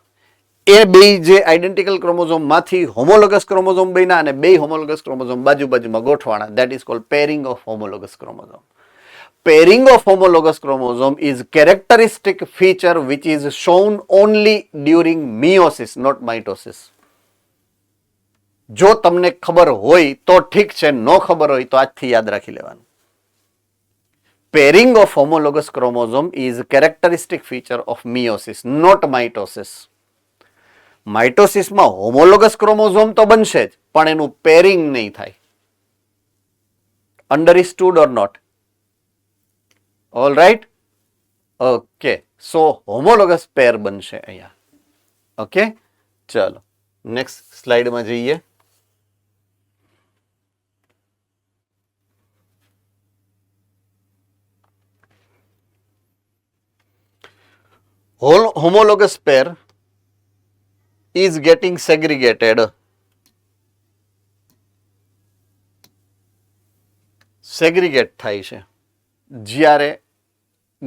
એ બે જે આઈડેન્ટિકલ ક્રોમોઝોમ માંથી હોમોલોગસ ક્રોમોઝોમ બન્યા અને બે હોમોલોગસ ક્રોમોઝોમ બાજુમાં ગોઠવાના. That is called pairing of homologous chromosome. Pairing of homologous chromosome is characteristic feature which is shown only during meiosis, not mitosis. જો તમને ખબર હોય તો ઠીક છે, નો ખબર હોય તો આજથી યાદ રાખી લેવાનું. Pairing of homologous chromosome is characteristic feature of meiosis, not mitosis. માઇટોસિસમાં હોમોલોગસ ક્રોમોઝોમ તો બનશે જ પણ એનું પેરિંગ નહીં થાય. Understood or not? All right? Okay. So homologous pair બનશે અહીંયા. ઓકે, ચલો નેક્સ્ટ સ્લાઇડમાં જઈએ. Homologous pair is getting segregated. સેગ્રીગેટ થાય છે જ્યારે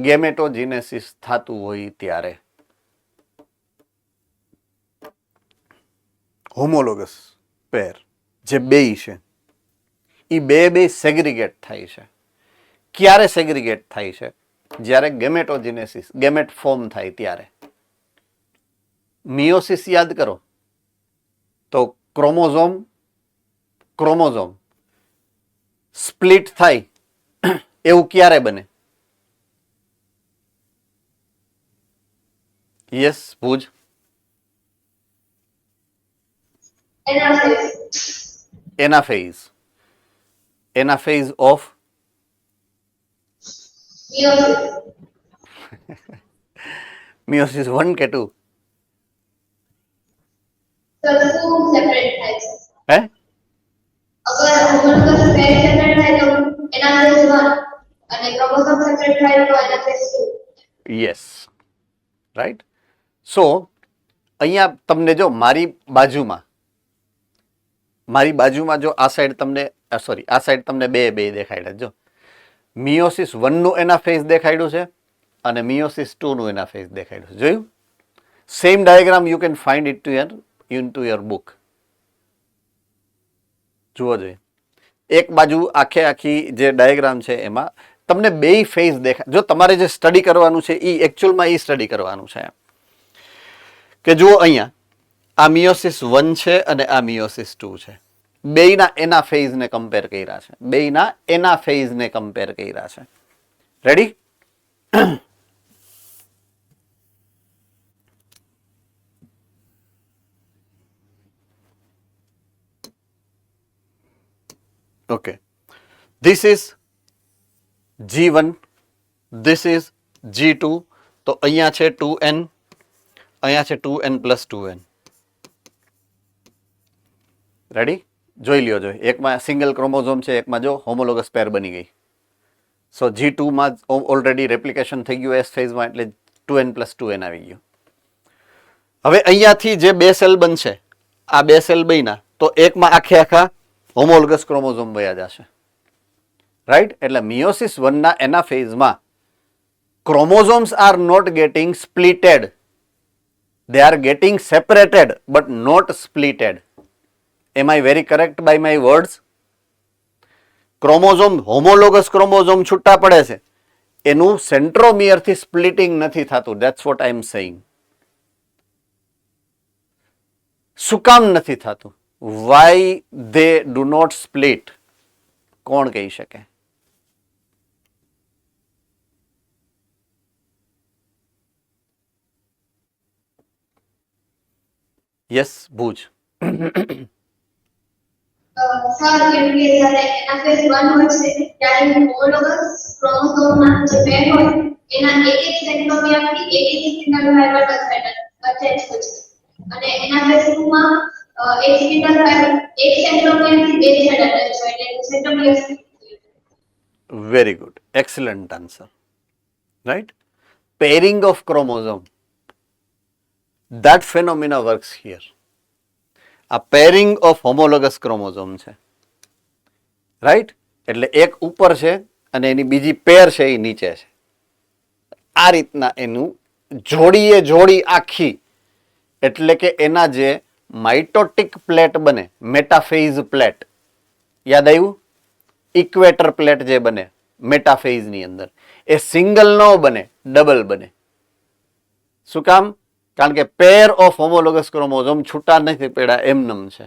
ગેમેટોજીનેસિસ થતું હોય ત્યારે. હોમોલોગસ પેર જે બેય છે એ બે સેગ્રીગેટ થાય છે. ક્યારે સેગ્રીગેટ થાય છે? જ્યારે ગેમેટોજીનેસિસ, ગેમેટ ફોર્મ થાય ત્યારે. મિયોસિસ યાદ કરો તો ક્રોમોઝોમ સ્પ્લિટ થાય એવું ક્યારે બને? Yes, Bhuj. Anaphase. Anaphase. Anaphase of Meiosis. meiosis 1 કે 2? Sir, two separate types. હે? અગર homologous pair separate થાય તો anaphase 1 અને chromosome separate થાય તો anaphase 2. Yes, right. સો અહીંયા તમને જો મારી બાજુમાં જો આ સાઈડ તમને સોરી આ સાઈડ તમને બે દેખાડ્યા. જો મિયોસિસ 1 નું એનાફેઝ દેખાડ્યું છે અને મિયોસિસ 2 નું એનાફેઝ દેખાડ્યું છે. જોયું? Same diagram you can find it to your book. જુઓ જોઈએ, એક બાજુ આખી જે ડાયાગ્રામ છે એમાં તમને બે ફેઝ દેખાય. જો તમારે જે સ્ટડી કરવાનું છે એ એકચ્યુઅલમાં એ સ્ટડી કરવાનું છે કે જુઓ અહીંયા આ મિયોસિસ 1 છે અને આ મિયોસિસ 2 છે. બેયના એના ફેઝને કમ્પેર કર્યા છે. બેયના એના ફેઝને કમ્પેર કર્યા છે. Ready? Okay, this is G1, this is G2. તો અહીંયા છે 2n, અહીંયા છે 2n પ્લસ 2n. રેડી? જોઈ લ્યો. જો એકમાં સિંગલ ક્રોમોઝોમ છે, એકમાં જો હોમોલોગસ પેર બની ગઈ. સો G2 માં ઓલરેડી રેપ્લિકેશન થઈ ગયું એસ ફેઝમાં, એટલે 2n પ્લસ 2n આવી ગયું. હવે અહીંયાથી જે બે સેલ બનશે, આ બે સેલ બન્યા તો એકમાં આખા હોમોલોગસ ક્રોમોઝોમ વયા જશે. રાઈટ? એટલે મિયોસિસ 1 ના એના ફેઝમાં chromosomes are not getting splitted, they are getting separated but not splitted. Am I very correct by my words? Chromosome homologous chromosome છૂટા પડે છે, એનું સેન્ટ્રોમિયર થી સ્પ્લિટિંગ નથી થતું. That's what I am saying. શું કામ નથી થતું? Why they do not split? કોણ કહી શકે? યસ, ભુજ. સર, કેમ કે જ્યારે anaphase 1 હોય છે ત્યારે homologous chromosome ના જે પેર હોય એના એક સેન્ટ્રોમિયર થી એક સ્પિન્ડલ ફાઇબર અટેચ હોય છે અને anaphase 2 માં એક સ્પિન્ડલ ફાઇબર એક સેન્ટ્રોમિયર થી બે સાઇડ અટેચ હોય એટલે centromere. Very good, excellent answer. Right? Pairing of chromosome, that phenomena works here. આ પેરિંગ ઓફ હોમોલોગસ ક્રોમોઝોમ છે. રાઈટ? એટલે એક ઉપર છે અને એની બીજી પેર છે એ નીચે છે. આ રીતના એનું જોડી આખી, એટલે કે એના જે માઇટોટિક પ્લેટ બને, મેટાફેઝ પ્લેટ, યાદ આવ્યું? ઇક્વેટર પ્લેટ જે બને મેટાફેઝની અંદર, એ સિંગલ ન બને, ડબલ બને. શું કામ? કારણ કે પેર ઓફ હોમોલોગસ ક્રોમોઝોમ છૂટા નથી પડ્યા, એમનેમ છે.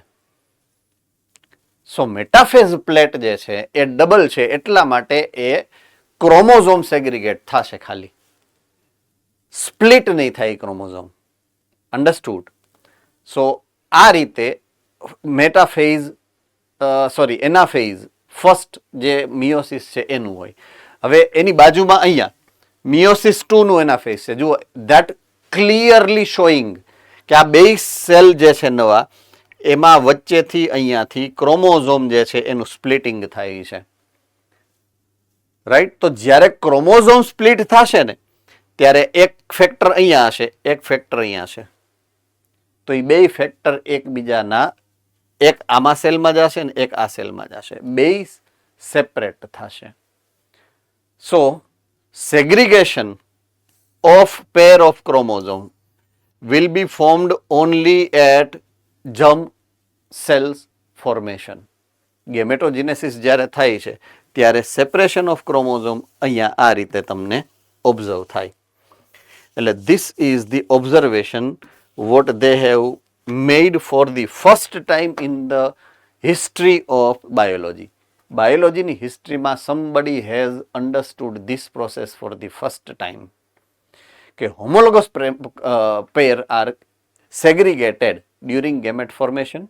સો મેટાફેઝ પ્લેટ જે છે એ ડબલ છે, એટલા માટે એ ક્રોમોઝોમ સેગ્રીગેટ થશે, ખાલી સ્પ્લિટ નહીં થાય ક્રોમોઝોમ. અન્ડરસ્ટુડ? સો આ રીતે મેટાફેઝ એનાફેઝ ફર્સ્ટ જે મિયોસિસ છે એનું હોય. હવે એની બાજુમાં અહીંયા મિયોસિસ 2 નું એનાફેઝ છે. જુઓ, ધેટ ક્લિયરલી શોઈંગ કે આ બે સેલ જે છે નવા, એમાં વચ્ચેથી અહીંયાથી ક્રોમોઝોમ જે છે એનું સ્પ્લિટિંગ થાય છે. રાઈટ? તો જ્યારે ક્રોમોઝોમ સ્પ્લિટ થશે ને ત્યારે એક ફેક્ટર અહીંયા હશે, એક ફેક્ટર અહીંયા હશે. તો એ બે ફેક્ટર એકબીજાના, એક આમાં સેલમાં જશે ને એક આ સેલમાં જશે, બે સેપરેટ થશે. સો segregation of pair of chromosome will be formed only at germ cells formation. ગેમેટોજિનેસિસ જ્યારે થાય છે ત્યારે સેપરેશન ઓફ ક્રોમોઝોમ અહીંયા આ રીતે તમને ઓબ્ઝર્વ થાય. એટલે this is the observation what they have made for the first time in the history of biology. બાયોલોજીની હિસ્ટ્રીમાં somebody has understood this process for the first time, કે homologous pair are segregated during gamete formation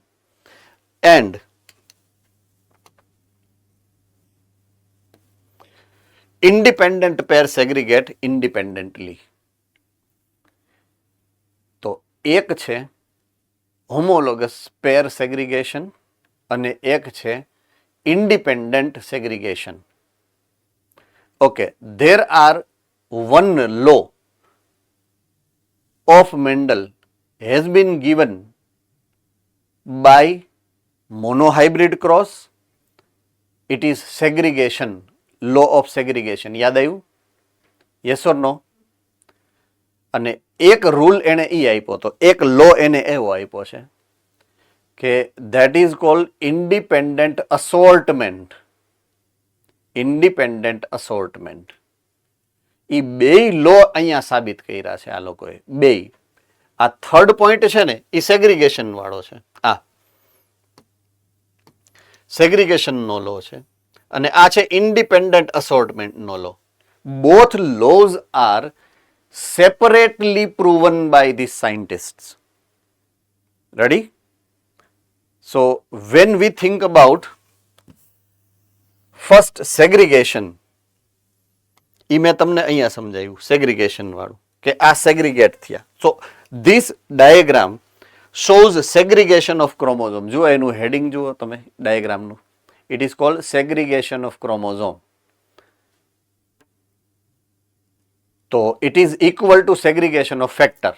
and independent pair segregate independently. તો એક છે homologous પેર segregation અને એક છે independent segregation. Okay, there are one law of Mendel has been given by monohybrid cross. It is segregation, law of segregation. યાદ આવ્યું? Yes or નો? અને એક રૂલ એને ઈ આપ્યો તો એક લો એને એવો આપ્યો છે કે that is called independent assortment. Independent assortment. એ બે લો અહીંયા સાબિત કર્યા છે આ લોકોએ બે. આ થર્ડ પોઈન્ટ છે ને એ સેગ્રીગેશન વાળો છે. આ સેગ્રીગેશન નો લો છે અને આ છે ઇન્ડિપેન્ડન્ટ અસોર્ટમેન્ટ નો law. Both laws are separately proven by the scientists. Ready? So when we think about first segregation, એ મેં તમને અહીંયા સમજાવ્યું સેગ્રીગેશન વાળું કે આ સેગ્રીગેટ થયા. So this diagram shows segregation of chromosome. જુઓ એનું હેડિંગ જુઓ તમે ડાયાગ્રામનું. It is called segregation of chromosome. તો it is equal to segregation of factor.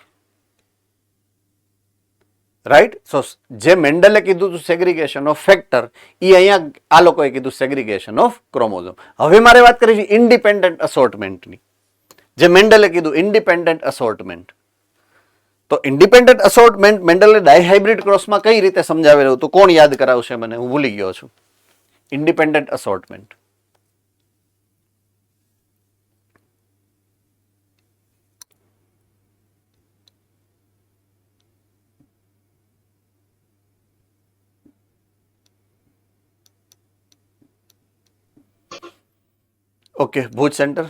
Right? So જે મેન્ડલે કીધું હતું સેગ્રીગેશન ઓફ ફેક્ટર એ અહીંયા આ લોકોએ કીધું સેગ્રીગેશન ઓફ ક્રોમોઝોમ. હવે મારે વાત કરી છે ઇન્ડિપેન્ડન્ટ અસોર્ટમેન્ટની. જે મેન્ડલે કીધું ઇન્ડિપેન્ડન્ટ અસોર્ટમેન્ટ. તો ઇન્ડિપેન્ડન્ટ અસોર્ટમેન્ટ મેન્ડલે ડાયહાઇબ્રિડ ક્રોસમાં કઈ રીતે સમજાવેલું હતું? કોણ યાદ કરાવશે મને? હું ભૂલી ગયો છું. Independent assortment okay, Bhuj centre.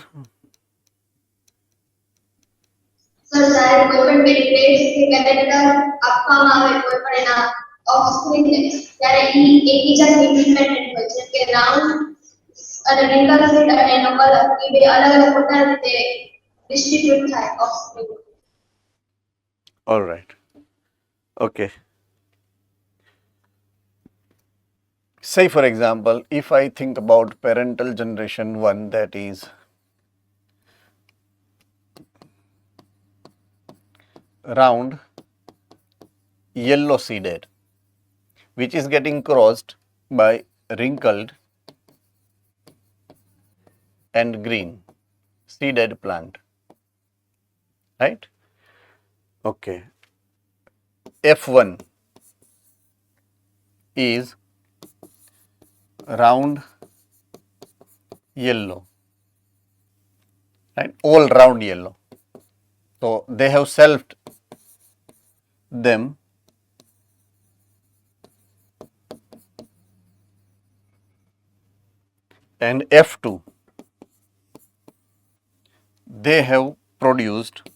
Sir સાહેબ કોઈ પણ પેરિફેરલ્સ કે કેરેક્ટર આપવામાં આવે કોઈ પણ એના ઓફસ્પ્રિંગ ને ત્યારે ઈ એકબીજાથી ઇન્ડિપેન્ડન્ટ હોય છે કે રાઉન્ડ અને રિંકલ સેટ અને એનો કલર એ બે અલગ અલગ પોતાની રીતે ડિસ્ટ્રીબ્યુટ થાય offspring. All right. Okay. Say for example, if I think about parental generation 1, that is round yellow seeded, which is getting crossed by wrinkled and green seeded plant, right? Okay. F1 is round yellow, right? All round yellow. So they have selfed them and F2 they have produced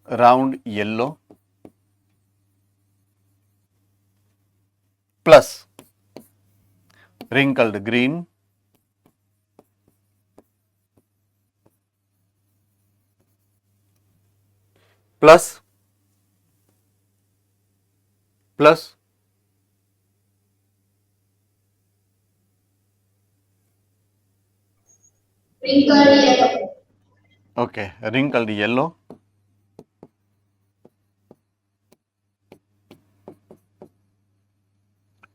round yellow plus wrinkled green plus wrinkled yellow. okay, wrinkled yellow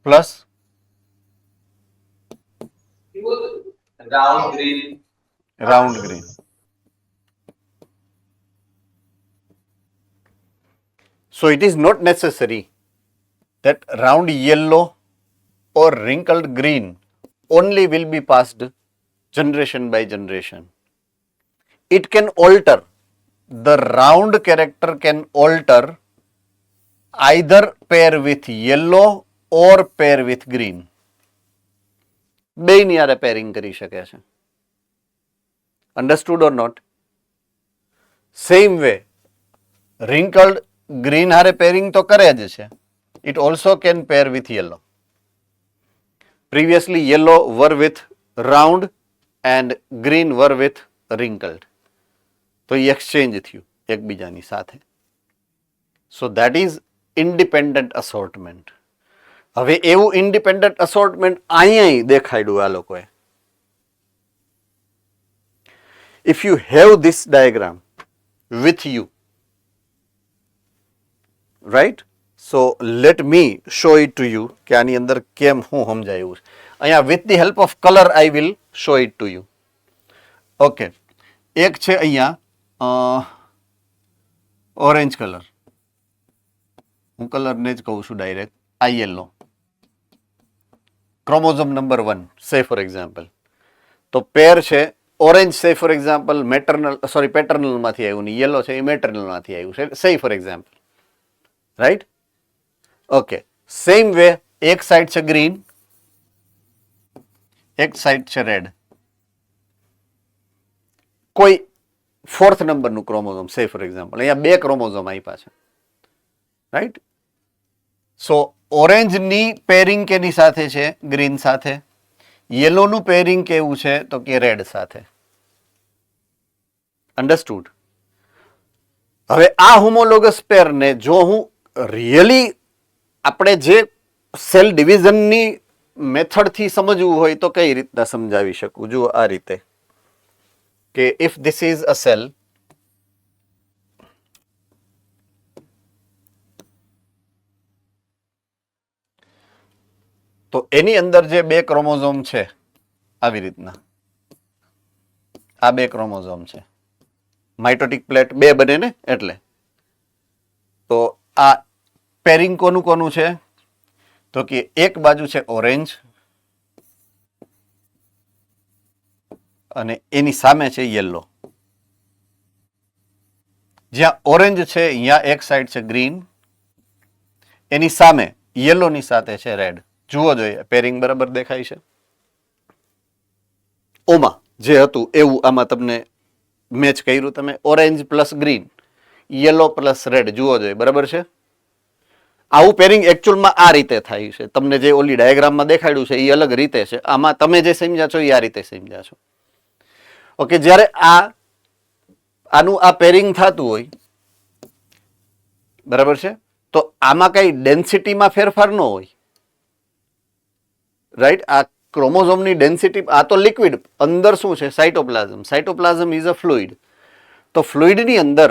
plus round green. round green. So it is not necessary that round yellow or wrinkled green only will be passed generation by generation. It can alter, the round character can alter either pair with yellow or pair with green. બેયની હારે pairing કરી શકે છે. Understood or not? Same way wrinkled green હારે pairing તો કરે જ છે It also can pair with yellow. Previously yellow were with round and green were with wrinkled. તો એ એક્સચેન્જ થયું એકબીજાની સાથે. So that is independent assortment. હવે એવું ઇન્ડિપેન્ડન્ટ અસોર્ટમેન્ટ અહીંયા દેખાડ્યું આ લોકોએ. If you have this diagram with you, right, so let me show it to you કે આની અંદર કેમ હું સમજાયું છે. અહીંયા with the help of colour I will show it to you. Okay, એક છે અહીંયા ઓરેન્જ કલર, હું કલરને જ કહું છું ડાયરેક્ટ, આ યેલો, ક્રોમોઝોમ નંબર 1 સે ફોર એક્ઝામ્પલ. તો પેર છે ઓરેન્જ સે ફોર એક્ઝામ્પલ પેટર્નલ માંથી આવ્યું ને યેલો છે એ મેટર્નલ માંથી આવ્યું છે say for example, right. Okay, same way એક સાઈડ છે ગ્રીન, એક સાઈડ છે રેડ. કોઈ 4th નંબરનું ક્રોમોઝોમ સે ફોર એક્ઝામ્પલ, અહીંયા 2 ક્રોમોઝોમ આપ્યા છે, રાઈટ. સો ઓરેન્જની પેરિંગ કેની સાથે છે? ગ્રીન સાથે. યેલોનું પેરિંગ કેવું છે? તો કે રેડ સાથે. અન્ડરસ્ટુડ? હવે આ હોમોલોગસ પેરને જો હું રિયલી આપણે જે સેલ ડિવિઝનની મેથડથી સમજવું હોય તો કઈ રીતના સમજાવી શકું? જુઓ આ રીતે કે if this is a cell, તો એની અંદર જે 2 ક્રોમોઝોમ છે આવી રીતના, આ 2 ક્રોમોઝોમ છે, માઇટોટિક પ્લેટ 2 બને ને એટલે. તો આ પેરિંગ કોનું કોનું છે? તો કે એક બાજુ છે ઓરેન્જ અને એની સામે છે યેલો. જ્યાં ઓરેન્જ છે અહીંયા એક સાઈડ છે ગ્રીન, એની સામે યેલોની સાથે છે રેડ. જુઓ જોઈએ પેરિંગ બરાબર દેખાય છે? ઓમાં જે હતું એવું આમાં તમને મેચ કર્યું તમે, orange plus green, yellow plus red. જુઓ જોઈએ બરાબર છે? આવું પેરિંગ એકચ્યુઅલમાં આ રીતે થાય છે. તમને જે ઓલી ડાયાગ્રામમાં દેખાડ્યું છે એ અલગ રીતે છે, આમાં તમે જે સમજ્યા છો એ આ રીતે સમજ્યા છો. ઓકે, જ્યારે આનું આ પેરિંગ થતું હોય, બરાબર છે, તો આમાં કઈ ડેન્સિટીમાં ફેરફાર ન હોય, રાઈટ. આ ક્રોમોઝોમની ડેન્સિટી, આ તો લિક્વિડ, અંદર શું છે? Cytoplasm. Cytoplasm is a fluid. તો ફ્લુઇડની અંદર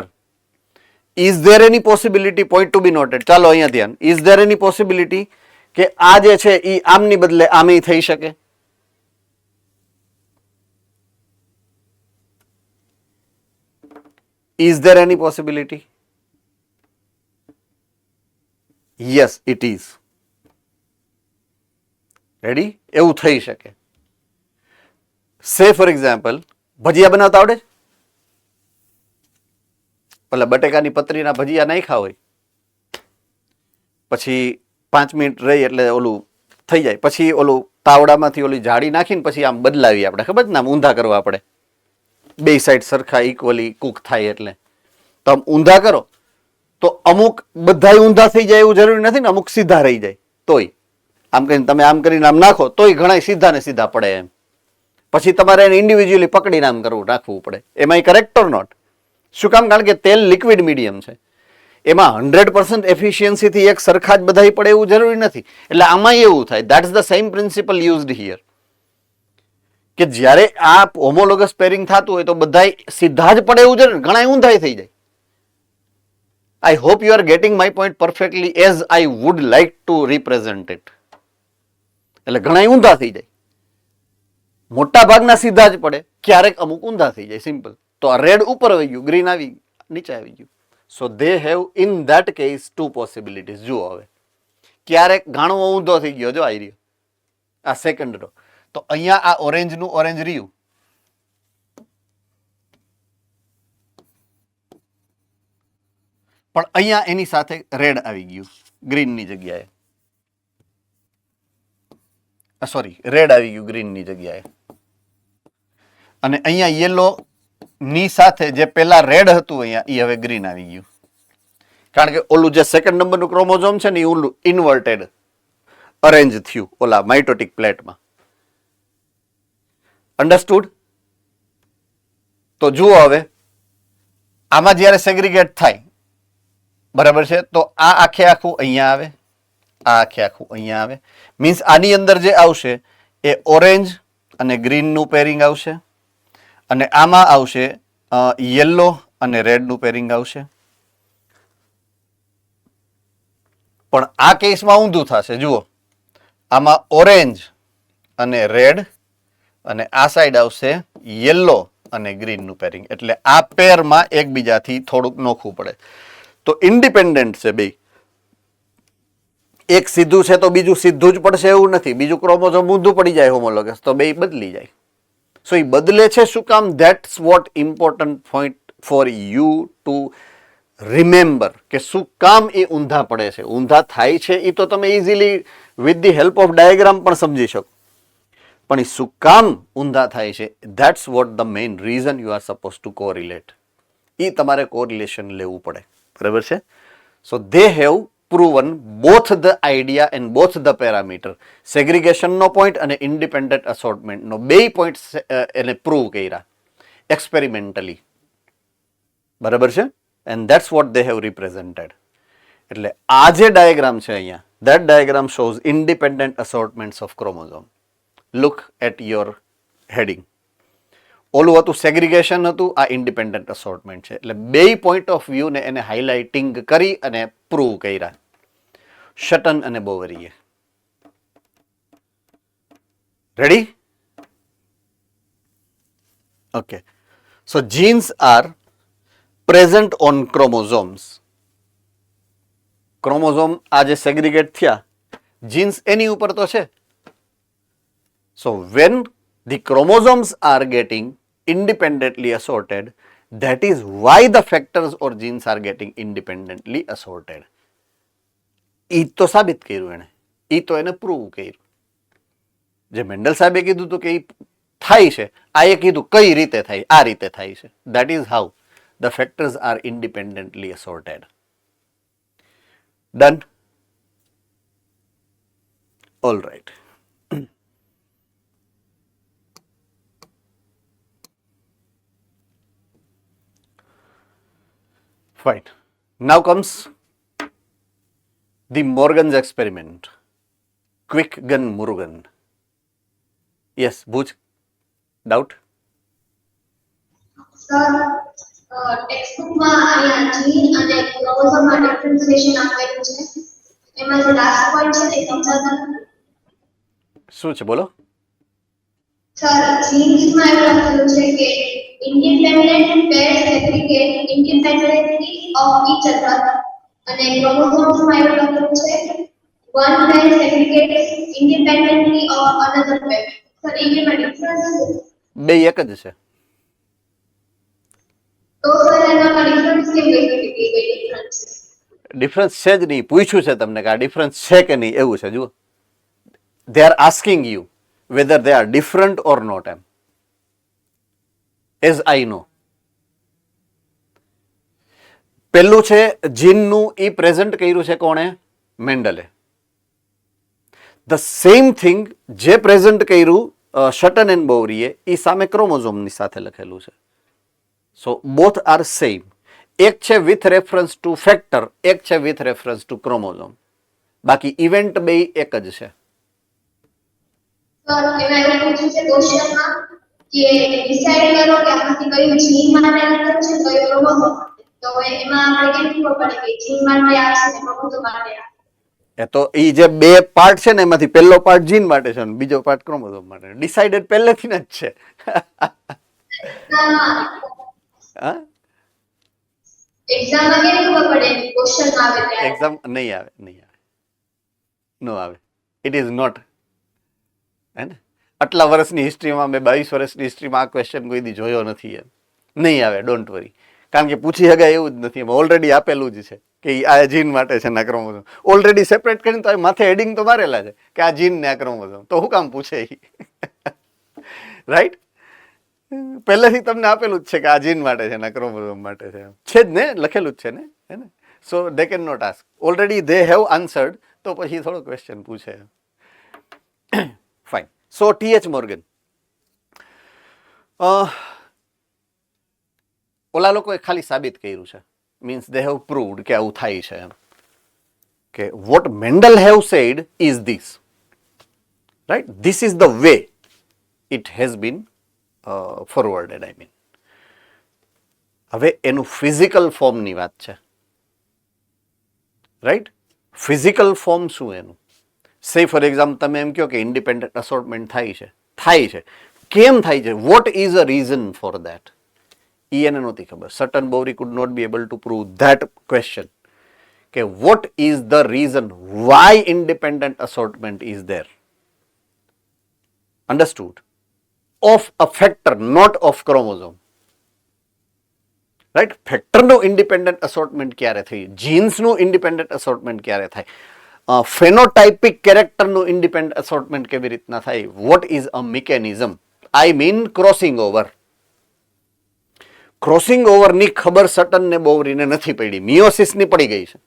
is there any possibility, point to be noted, ચાલો અહીંયા ધ્યાન, ઇઝ ધેર એની પોસિબિલિટી કે આ જે છે એ આમની બદલે આમે થઈ શકે? Is there any possibility? Yes, it is. Ready? એવું થઈ શકે. Say for example, ભજીયા બનાવતા આવડે? પેલા બટેકાની પતરીના ભજીયા નાખ્યા હોય, પછી 5 મિનિટ રહી એટલે ઓલું થઈ જાય, પછી ઓલું તાવડામાંથી ઓલી જાડી નાખીને પછી આમ બદલાવી આપણે, ખબર છે ને, આમ ઊંધા કરવા આપણે, 2 સાઈડ સરખા ઇક્વલી કુક થાય એટલે. તો આમ ઊંધા કરો તો અમુક બધાય ઊંધા થઈ જાય એવું જરૂરી નથી ને, અમુક સીધા રહી જાય. તોય આમ કરીને તમે આમ કરીને આમ નાખો તોય ઘણા સીધા ને સીધા પડે એમ. પછી તમારે એને ઇન્ડિવિજ્યુઅલી પકડીને આમ કરવું, નાખવું પડે. એમાં કરેક્ટ ઓર નોટ? શું કામ? કારણ કે તેલ લિક્વિડ મીડિયમ છે, એમાં 100% એફિશિયન્સીથી એક સરખા જ બધાય પડે એવું જરૂરી નથી. એટલે આમાં એવું થાય. That's the same principle used here, કે જ્યારે આ હોમોલોગસ પેરિંગ થતું હોય તો બધાય સીધા જ પડે એવું જરૂરી, ઘણા ઊંધાય થઈ જાય. I hope you are getting my point perfectly as I would like to represent it. એટલે ઘણા ઊંધા થઈ જાય, મોટા ભાગના સીધા જ પડે, ક્યારેક અમુક ઊંધા થઈ જાય, સિમ્પલ. તો આ રેડ ઉપર આવી ગયું, ગ્રીન આવી નીચે આવી ગયું. So they have in that case 2 possibilities. જુઓ હવે, ક્યારેક ઘણો ઊંધો થઈ ગયો, જો આવી રહ્યો આ સેકન્ડ રો, તો અહીંયા આ ઓરેન્જનું ઓરેન્જ રહ્યું, પણ અહીંયા એની સાથે રેડ આવી ગયું ગ્રીનની જગ્યાએ, સોરી રેડ આવી ગયું ગ્રીનની જગ્યાએ, અને અહીંયા યેલો ની સાથે જે પેલા રેડ હતું અહીંયા એ હવે ગ્રીન આવી ગયું. કારણ કે ઓલું જે સેકન્ડ નંબરનું ક્રોમોઝોમ છે ને એ ઓલું ઇન્વર્ટેડ અરેન્જ થયું ઓલા માઇટોટિક પ્લેટમાં. અન્ડરસ્ટુડ? તો જુઓ હવે આમાં જ્યારે સેગ્રીગેટ થાય, બરાબર છે, તો આ આખે આખું અહીંયા આવે, આ આખે આખું અહીંયા આવે. મીન્સ આની અંદર જે આવશે એ ઓરેન્જ અને ગ્રીનનું પેરિંગ આવશે, અને આમાં આવશે યલો અને રેડનું પેરિંગ આવશે. પણ આ કેસમાં ઊંધું થશે. જુઓ, આમાં ઓરેન્જ અને રેડ, અને આ સાઈડ આવશે યલો અને ગ્રીનનું પેરિંગ. એટલે આ પેરમાં એકબીજાથી થોડુંક નોખું પડે. તો ઇન્ડિપેન્ડન્ટ છે બે. એક સીધું છે તો બીજું સીધું જ પડશે એવું નથી. બીજું ક્રોમોઝોમ ઊંધું પડી જાય હોમોલોગસ તો બે બદલી જાય. સો એ બદલે છે શું કામ? That's vote important point for you two remember કે શું કામ એ ઊંધા પડે છે. ઊંધા થાય છે એ તો તમે easily with the help of diagram પણ સમજી શકો, પણ એ શું કામ ઊંધા થાય છે, that's what the main reason you are suppose to correlate. એ તમારે કોરિલેશન લેવું પડે, બરાબર છે. So they have proven both the idea and both the parameter. સેગ્રીગેશનનો પોઈન્ટ અને ઇન્ડિપેન્ડન્ટ અસોર્ટમેન્ટનો બે પોઈન્ટ એને પ્રૂવ કર્યા એક્સપેરિમેન્ટલી, બરાબર છે. And that's what they have represented. એટલે આ જે ડાયાગ્રામ છે અહીંયા, that diagram shows independent assortments of chromosome. Look at your heading. ઓલું હતું સેગ્રીગેશન હતું, આ ઇન્ડિપેન્ડન્ટ અસોર્ટમેન્ટ છે. એટલે બે પોઈન્ટ ઓફ વ્યૂ ને એને હાઇલાઇટિંગ કરી અને પ્રૂવ કર્યા શટન અને બોવરીએ. Ready? Okay. So genes are present on chromosomes. Chromosome આ જે સેગ્રીગેટ થયા, જીન્સ એની ઉપર તો છે. So when the chromosomes are getting independently assorted, that is why the factors or genes are getting independently assorted. ઈ તો સાબિત કર્યું એને, ઈ તો એને પ્રૂવ કર્યું. જે મેન્ડલ સાહેબે કીધું હતું કે ઈ થાય છે, આ એ કીધું કઈ રીતે થાય, આ રીતે થાય છે. That is how the factors are independently assorted. Done? All right. Fine. Now comes the Morgan's experiment. Quick-Gun-Morgan. Yes, Bhuj. Doubt? Sir ટેક્સ્ટબુકમાં અહીંયા જીન અને ક્રોમોઝોમમાં ડિફરન્શિએશન આપેલું છે. એમાં જે લાસ્ટ પોઈન્ટ છે તે સમજાતા નથી. શું છે બોલો? સર જીન્સમાં એવું લખેલું છે કે independent pairs segregate independently of each other, અને ક્રોમોઝોમ્સમાં એવું લખેલું છે one pair segregates independently of another pair. Sir એમાં ડિફરન્સ બે એક જ છે. તો સર એનામાં ડિફરન્સ કેમ કઈ ડિફરન્સ? ડિફરન્સ છે જ નહીં. પૂછ્યું છે તમને કે આ ડિફરન્સ છે કે નહીં, એવું છે. જુઓ, they are asking you whether they are different or not, M. as I know. પેલું છે જીનનું, એ પ્રેઝન્ટ કર્યું છે કોણે? મેન્ડલે. ધ સેમ થિંગ જે પ્રેઝન્ટ કર્યું શટન એન્ડ બોવરીએ, એ સામે ક્રોમોઝોમની સાથે લખેલું છે. સો બોથ આર સેમ. એક છે વિથ રેફરન્સ ટુ ફેક્ટર, એક છે વિથ રેફરન્સ ટુ ક્રોમોઝોમ. બાકી ઇવેન્ટ બે એક જ છે. સર એમાં એવું પૂછ્યું છે ક્વેશ્ચનમાં કે ડિસાઈડ કરો કે આમાંથી કયું જીન માટે અલગ છે, કયું ક્રોમોઝોમ માટે. તો એમાં આપણે કેમ ખબર પડે કે જીન માટે આ છે ને ક્રોમોઝોમ માટે આ? એ તો એ જે બે પાર્ટ છે ને એમાંથી પહેલો પાર્ટ જીન માટે છે અને બીજો પાર્ટ ક્રોમોઝોમ માટે. ડિસાઇડેડ પહેલેથી જ છે. હા, એક્ઝામમાં કેમ ખબર પડે ક્વેશ્ચન આવે ત્યારે? એક્ઝામ નહીં આવે, નહીં આવે, નો આવે. It is not. હે ને, આટલા વર્ષની હિસ્ટ્રીમાં, મેં 22 વર્ષની હિસ્ટ્રીમાં આ ક્વેશ્ચન કોઈ દી જોયો નથી. એમ નહીં આવે, ડોન્ટ વરી. કારણ કે પૂછી શકાય એવું જ નથી. એમાં ઓલરેડી આપેલું જ છે કે આ જીન માટે છે ને આ ક્રોમોઝોમ. ઓલરેડી સેપરેટ કરીને તો માથે હેડિંગ તો મારેલા છે કે આ જીન ને આ ક્રોમોઝોમ. તો શું કામ પૂછે? રાઈટ? પહેલેથી તમને આપેલું જ છે કે આ જીન માટે છે ને આ ક્રોમોઝોમ માટે છે. છે જ ને, લખેલું જ છે ને, હે ને. So they can not ask. Already they have answered, તો પછી થોડો ક્વેશ્ચન પૂછે. ફાઇન. સો ટી.એચ. મોર્ગન, ઓલા લોકોએ ખાલી સાબિત કર્યું છે, મીન્સ દે હેવ પ્રૂવડ કે આવું થાય છે એમ, કે what Mendel have said is this, right? This is the way it has been forwarded. I mean હવે એનું ફિઝિકલ ફોર્મની વાત છે, રાઈટ? ફિઝિકલ ફોર્મ શું એનું? સે ફોર એક્ઝામ્પલ તમે એમ કહો કે ઇન્ડિપેન્ડન્ટ અસોર્ટમેન્ટ થાય છે, કેમ થાય છે? What is a reason for that? એ એને નહોતી ખબર. Sutton Boveri could not be able to prove that question, કે what is the reason why independent assortment is there. Understood? Of a factor, not of chromosome, right? ફેક્ટરનું independent assortment ક્યારે થયું? જીન્સનું independent assortment ક્યારે થાય? ફેનોટાઇપિક કેરેક્ટરનું independent અસોર્ટમેન્ટ કેવી રીતના થાય? What is a mechanism? I mean crossing over. Crossing ઓવરની ખબર સટનને બોવરીને નથી પડી, મિયોસિસની પડી ગઈ છે.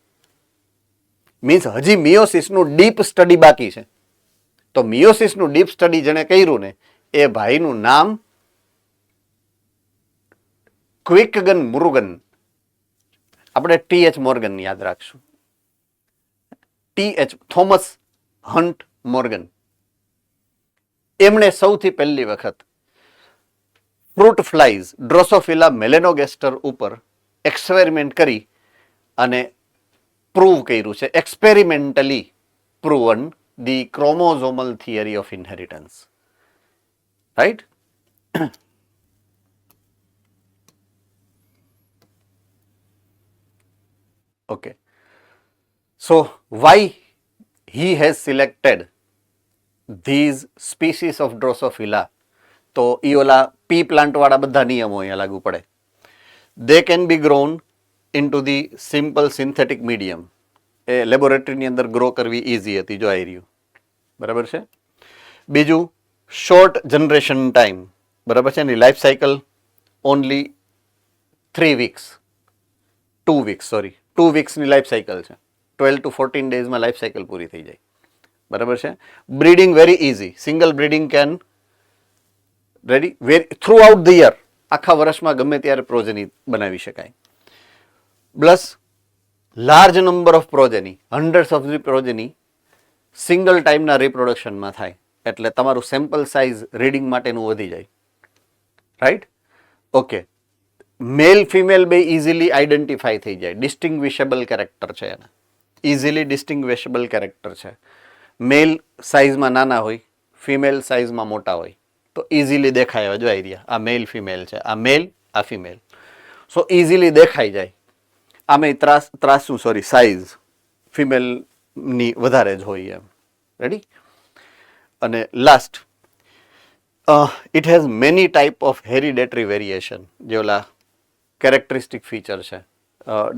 મીન્સ હજી મિયોસિસનું ડીપ સ્ટડી બાકી છે. તો મિયોસિસનું ડીપ સ્ટડી જેણે કર્યું ને, એ ભાઈનું નામ ક્વિકગન મુરુગન. આપણે ટી.એચ. મોર્ગન યાદ રાખશું. ટી.એચ. Thomas Hunt Morgan. એમણે સૌથી પહેલી વખત ફ્રૂટ ફ્લાઇઝ ડ્રોસોફિલા મેલેનોગેસ્ટર ઉપર એક્સપેરિમેન્ટ કરી અને પ્રૂવ કર્યું છે, experimentally proven the chromosomal theory of inheritance, right? Okay. So why he has selected these species of Drosophila, તો ઈ ઓલા પી પ્લાન્ટ વાળા બધા નિયમો અહીંયા લાગુ પડે. They can be grown into the simple synthetic medium. એ લેબોરેટરીની અંદર ગ્રો કરવી ઇઝી હતી, જો આવી રહ્યું, બરાબર છે. બીજું, શોર્ટ જનરેશન ટાઈમ, બરાબર છે. એની life cycle only 3 weeks, 2 weeks, sorry 2 weeksની લાઈફ સાયકલ છે. 12 to 14 ડેઝમાં લાઈફ સાયકલ પૂરી થઈ જાય, બરાબર છે. Breeding very easy, single breeding can ready throughout the year, આખા વર્ષમાં ગમે ત્યારે પ્રોજેની બનાવી શકાય. Plus large number of progeny, hundreds of the progeny single ટાઈમના રિપ્રોડક્શનમાં થાય, એટલે તમારું સેમ્પલ સાઇઝ રીડિંગ માટેનું વધી જાય, રાઈટ? ઓકે. મેલ ફિમેલ બે ઇઝીલી આઈડેન્ટિફાઈ થઈ જાય, ડિસ્ટિંગ્વિશેબલ કેરેક્ટર છે એના, ઇઝીલી ડિસ્ટિંગ્વિશેબલ કેરેક્ટર છે. મેલ સાઇઝમાં નાના હોય, ફિમેલ સાઇઝમાં મોટા હોય, તો ઇઝીલી દેખાય. જો આઈડિયા, આ મેલ ફિમેલ છે, આ મેલ, આ ફિમેલ, સો ઇઝીલી દેખાઈ જાય. આમે ત્રાસું સોરી સાઇઝ ફિમેલની વધારે જ હોય એમ, રેડી? અને last, it has many type of hereditary variation, જે ઓલા કેરેક્ટરિસ્ટિક ફીચર છે,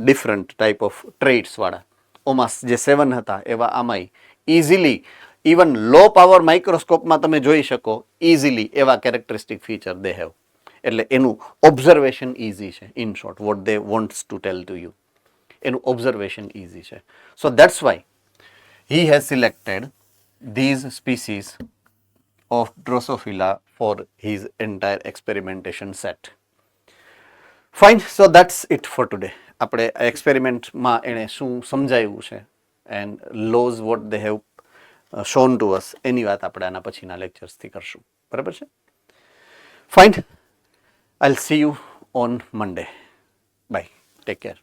ડિફરન્ટ ટાઈપ ઓફ ટ્રેઇટ્સ વાળા. ઓમાં જે 7 હતા એવા આમાંય ઇઝીલી, ઇવન લો પાવર માઇક્રોસ્કોપમાં તમે જોઈ શકો ઇઝીલી એવા કેરેક્ટરિસ્ટિક ફીચર દે હેવ. એટલે એનું ઓબ્ઝર્વેશન ઇઝી છે. In short, what they wants to tell to you, એનું ઓબ્ઝર્વેશન ઇઝી છે. સો that's why he has selected these species of Drosophila for his entire experimentation set. Fine, so that's it for today. આપણે એક્સપેરિમેન્ટમાં એણે શું સમજાવ્યું છે and laws what they have shown to us, એની વાત આપણે આના પછીના લેક્ચર્સથી કરશું, બરાબર છે? Fine, I will see you on Monday. Bye, take care.